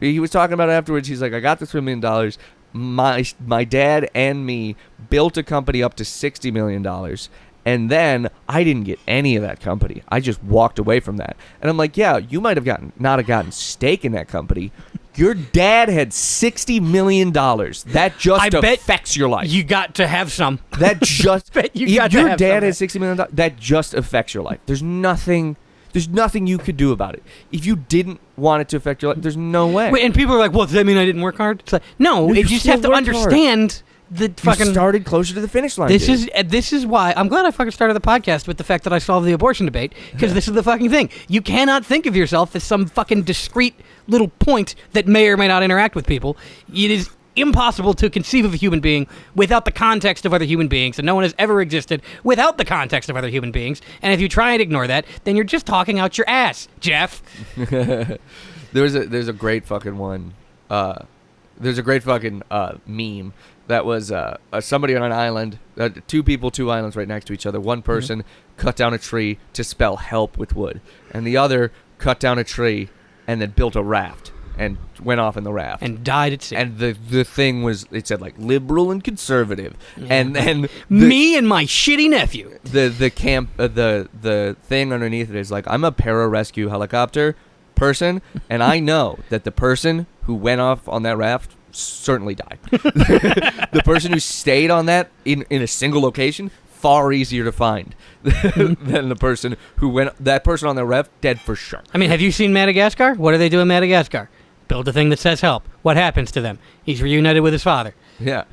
He was talking about it afterwards. He's like, I got the $3 million. My dad and me built a company up to $60 million. And then I didn't get any of that company. I just walked away from that. And I'm like, yeah, you might have not have gotten stake in that company. Your dad had $60 million. That just affects your life. You got to have some. That just your dad has $60 million. That just affects your life. There's nothing you could do about it. If you didn't want it to affect your life, there's no way. Wait, and people are like, well, does that mean I didn't work hard? It's like, no, you just have to understand the fucking... You started closer to the finish line. This is why I'm glad I fucking started the podcast with the fact that I solved the abortion debate, because this is the fucking thing. You cannot think of yourself as some fucking discrete little point that may or may not interact with people. It is impossible to conceive of a human being without the context of other human beings, and no one has ever existed without the context of other human beings. And if you try and ignore that, then you're just talking out your ass, Jeff. There's a great fucking one. There's a great fucking meme that was somebody on an island, two people, two islands right next to each other. One person cut down a tree to spell help with wood, and the other cut down a tree and then built a raft and went off in the raft and died at sea. And the thing was, it said like liberal and conservative, and me and my shitty nephew. The thing underneath it is like, I'm a pararescue helicopter person, and I know that the person who went off on that raft certainly died. The person who stayed on that in a single location, far easier to find than the person who went. That person on the raft, dead for sure. I mean, have you seen Madagascar? What do they do in Madagascar? Build a thing that says help. What happens to them? He's reunited with his father. Yeah.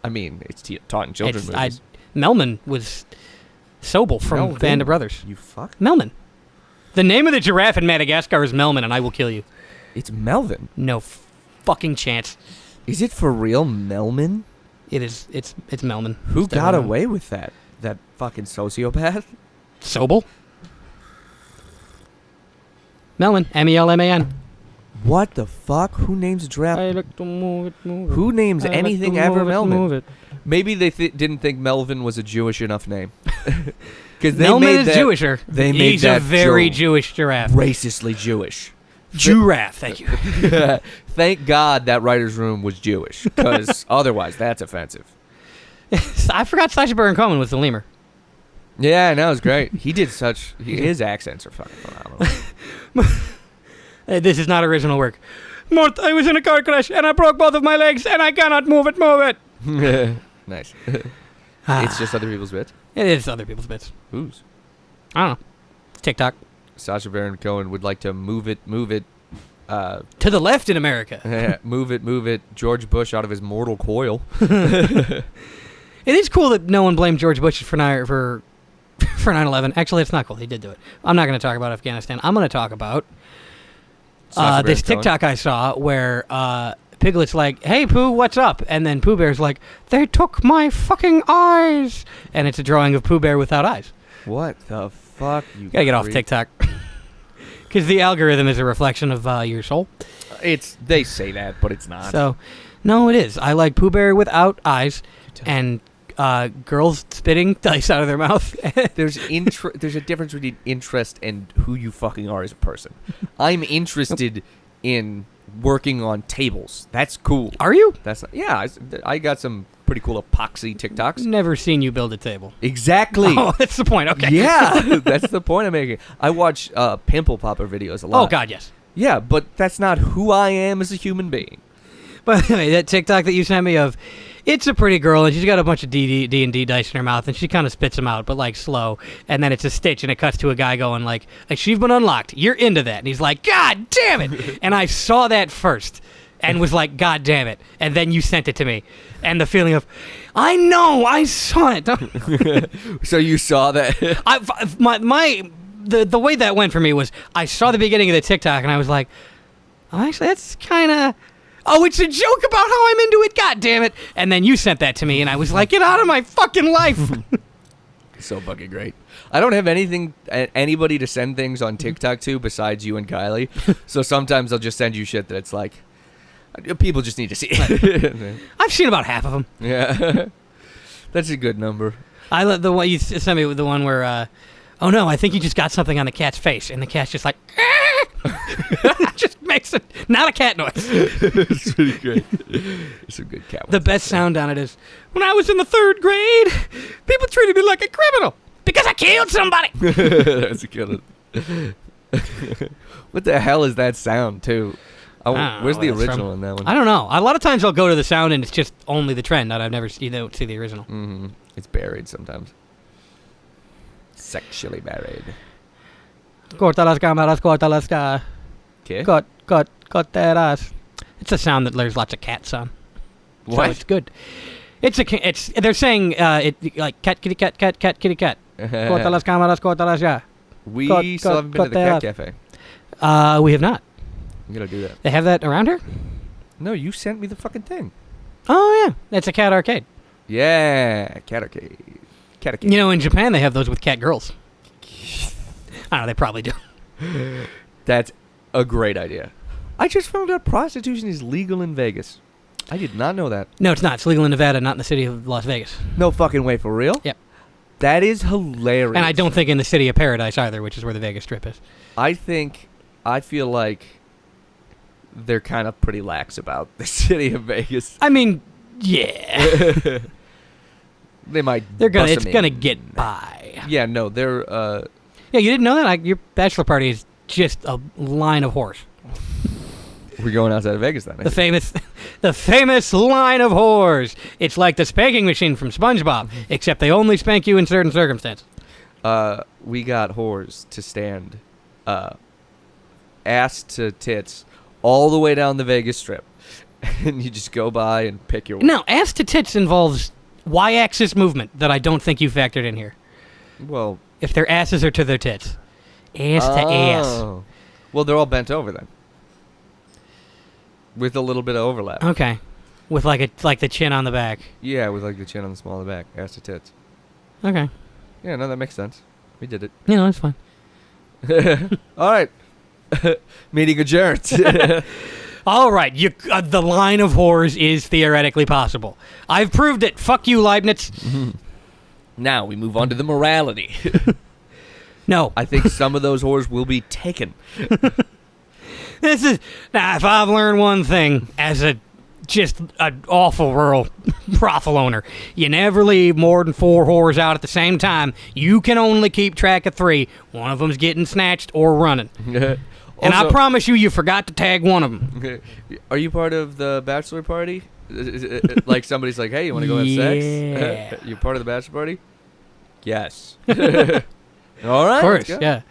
I mean, it's taught in children's movies. Melman was Sobel from Band of Brothers. You fuck? Melman. The name of the giraffe in Madagascar is Melman, and I will kill you. It's Melvin. No fucking chance. Is it for real, Melman? It is. It's Melman. Who got away with that? That fucking sociopath? Sobel? Melman. M-E-L-M-A-N. What the fuck? Who names a giraffe? I like to move it. Who names anything ever Melvin? Move it. Maybe they didn't think Melvin was a Jewish enough name. Because Melman is Jewisher. He's a very Jewish giraffe. Racistly Jewish. Giraffe, thank you. Thank God that writer's room was Jewish, because otherwise that's offensive. I forgot Sacha Baron Cohen was the lemur. Yeah, I know, it was great. He did his accents are fucking phenomenal. This is not original work. Mort, I was in a car crash and I broke both of my legs and I cannot move it. Nice. It's just other people's bits? It is other people's bits. Whose? I don't know. TikTok. Sacha Baron Cohen would like to move it. To the left in America. Move it. George Bush out of his mortal coil. It is cool that no one blamed George Bush for 9/11. Actually, it's not cool. He did do it. I'm not going to talk about Afghanistan. I'm going to talk about this TikTok I saw where Piglet's like, hey, Pooh, what's up? And then Pooh Bear's like, they took my fucking eyes. And it's a drawing of Pooh Bear without eyes. What the fuck? You gotta get off TikTok. Because the algorithm is a reflection of your soul. They say that, but it's not. So, no, it is. I like Pooh Bear without eyes and girls spitting dice out of their mouth. There's a difference between interest and who you fucking are as a person. I'm interested in working on tables. That's cool. Are you? Yeah, I got some pretty cool epoxy TikToks. Never seen you build a table. Exactly. Oh, that's the point. Okay. Yeah, that's the point I'm making. I watch pimple popper videos a lot. Oh, God, yes. Yeah, but that's not who I am as a human being. But anyway, that TikTok that you sent me of, it's a pretty girl, and she's got a bunch of D&D dice in her mouth, and she kind of spits them out, but, like, slow. And then it's a stitch, and it cuts to a guy going, like, she's been unlocked. You're into that. And he's like, God damn it. And I saw that first and was like, God damn it. And then you sent it to me. And the feeling of, I know, I saw it. So you saw that? The way that went for me was I saw the beginning of the TikTok, and I was like, oh, actually, that's kind of... oh, it's a joke about how I'm into it, god damn it. And then you sent that to me, and I was like, get out of my fucking life. So fucking great. I don't have anybody to send things on TikTok to besides you and Kylie. So sometimes I'll just send you shit that it's like, people just need to see it. I've seen about half of them. Yeah. That's a good number. I love the one you sent me, the one where, oh no, I think you just got something on the cat's face, and the cat's just like, just makes it, not a cat noise. It's pretty great. It's a good cat. The best sound on it is, when I was in the 3rd grade, people treated me like a criminal because I killed somebody. That's a good one. What the hell is that sound, too? Where's the original in that one? I don't know. A lot of times I'll go to the sound and it's just only the trend. I've never seen the original. Mm-hmm. It's buried sometimes. Sexually buried. Corta las cámaras, corta las Okay. corteras. It's a sound that there's lots of cats on. What? So it's good. They're saying it like cat kitty cat cat cat kitty cat. Corta las cámaras, corta las ya. We still haven't been to the Cat Cafe. We have not. I'm gonna do that. They have that around here? No, you sent me the fucking thing. Oh yeah, it's a cat arcade. Yeah, cat arcade. Cat arcade. You know, in Japan they have those with cat girls. I don't know, they probably do. That's a great idea. I just found out prostitution is legal in Vegas. I did not know that. No, it's not. It's legal in Nevada, not in the city of Las Vegas. No fucking way, for real? Yep. That is hilarious. And I don't think in the city of Paradise either, which is where the Vegas Strip is. I feel like they're kind of pretty lax about the city of Vegas. I mean, yeah. They might. It's gonna get by. Yeah, no, they're. Yeah, you didn't know that? Your bachelor party is just a line of whores. We're going outside of Vegas then. The famous line of whores. It's like the spanking machine from SpongeBob, except they only spank you in certain circumstances. We got whores to stand, ass to tits, all the way down the Vegas Strip, and you just go by and pick your. No, ass to tits involves y-axis movement that I don't think you factored in here. Well, if their asses are to their tits, ass to ass. Well, they're all bent over then, with a little bit of overlap. Okay, with like the chin on the back. Yeah, with like the chin on the small of the back, ass to tits. Okay. Yeah, no, that makes sense. We did it. Yeah, that's fine. All right. Meeting adjourned. All right, the line of whores is theoretically possible. I've proved it. Fuck you, Leibniz. Now we move on to the morality. No. I think some of those whores will be taken. If I've learned one thing as just an awful rural brothel owner, you never leave more than 4 whores out at the same time. You can only keep track of 3. One of them's getting snatched or running. And I promise you forgot to tag one of them. Are you part of the bachelor party? Like somebody's like, hey, you want to go have sex? You part of the bachelor party? Yes. All right. Of course, yeah.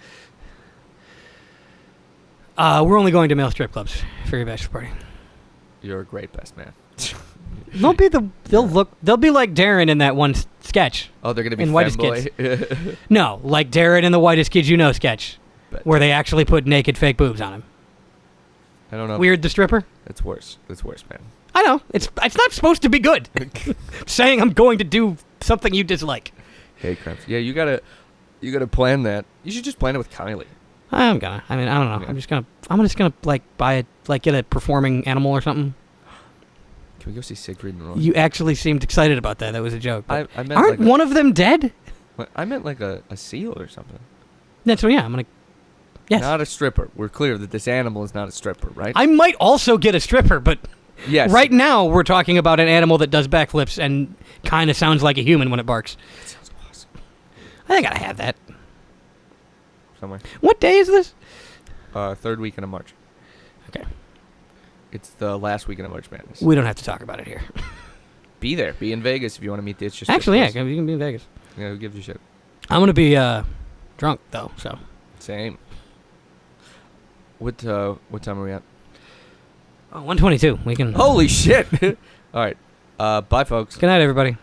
We're only going to male strip clubs for your bachelor party. You're a great best man. They'll be like Darren in that one sketch. Oh, they're gonna be in Whitest femboy? Kids. No, like Darren in the Whitest Kids You Know sketch, where they actually put naked fake boobs on him. I don't know. Weird the stripper. It's worse. It's worse, man. I know. It's not supposed to be good. Saying I'm going to do something you dislike. Hey, Krebs. Yeah, you gotta plan that. You should just plan it with Kylie. I'm gonna. I mean, I don't know. Yeah. I'm just gonna like buy it, like get a performing animal or something. Can we go see Siegfried and Roy? You actually seemed excited about that. That was a joke. I meant aren't one of them dead? I meant like a seal or something. That's what. Yeah, I'm gonna. Yes. Not a stripper. We're clear that this animal is not a stripper, right? I might also get a stripper, but yes. Right now we're talking about an animal that does backflips and kind of sounds like a human when it barks. That sounds awesome. I think I gotta have that. Somewhere. What day is this? 3rd weekend of March. Okay. It's the last weekend of March Madness. We don't have to talk about it here. Be there. Be in Vegas if you want to meet the It's Just Actually, yeah, Chris. you can be in Vegas. Yeah, who gives you shit? I'm gonna be drunk though, so. Same. What time are we at? 1:22. We can. Holy shit! All right. Bye, folks. Good night, everybody.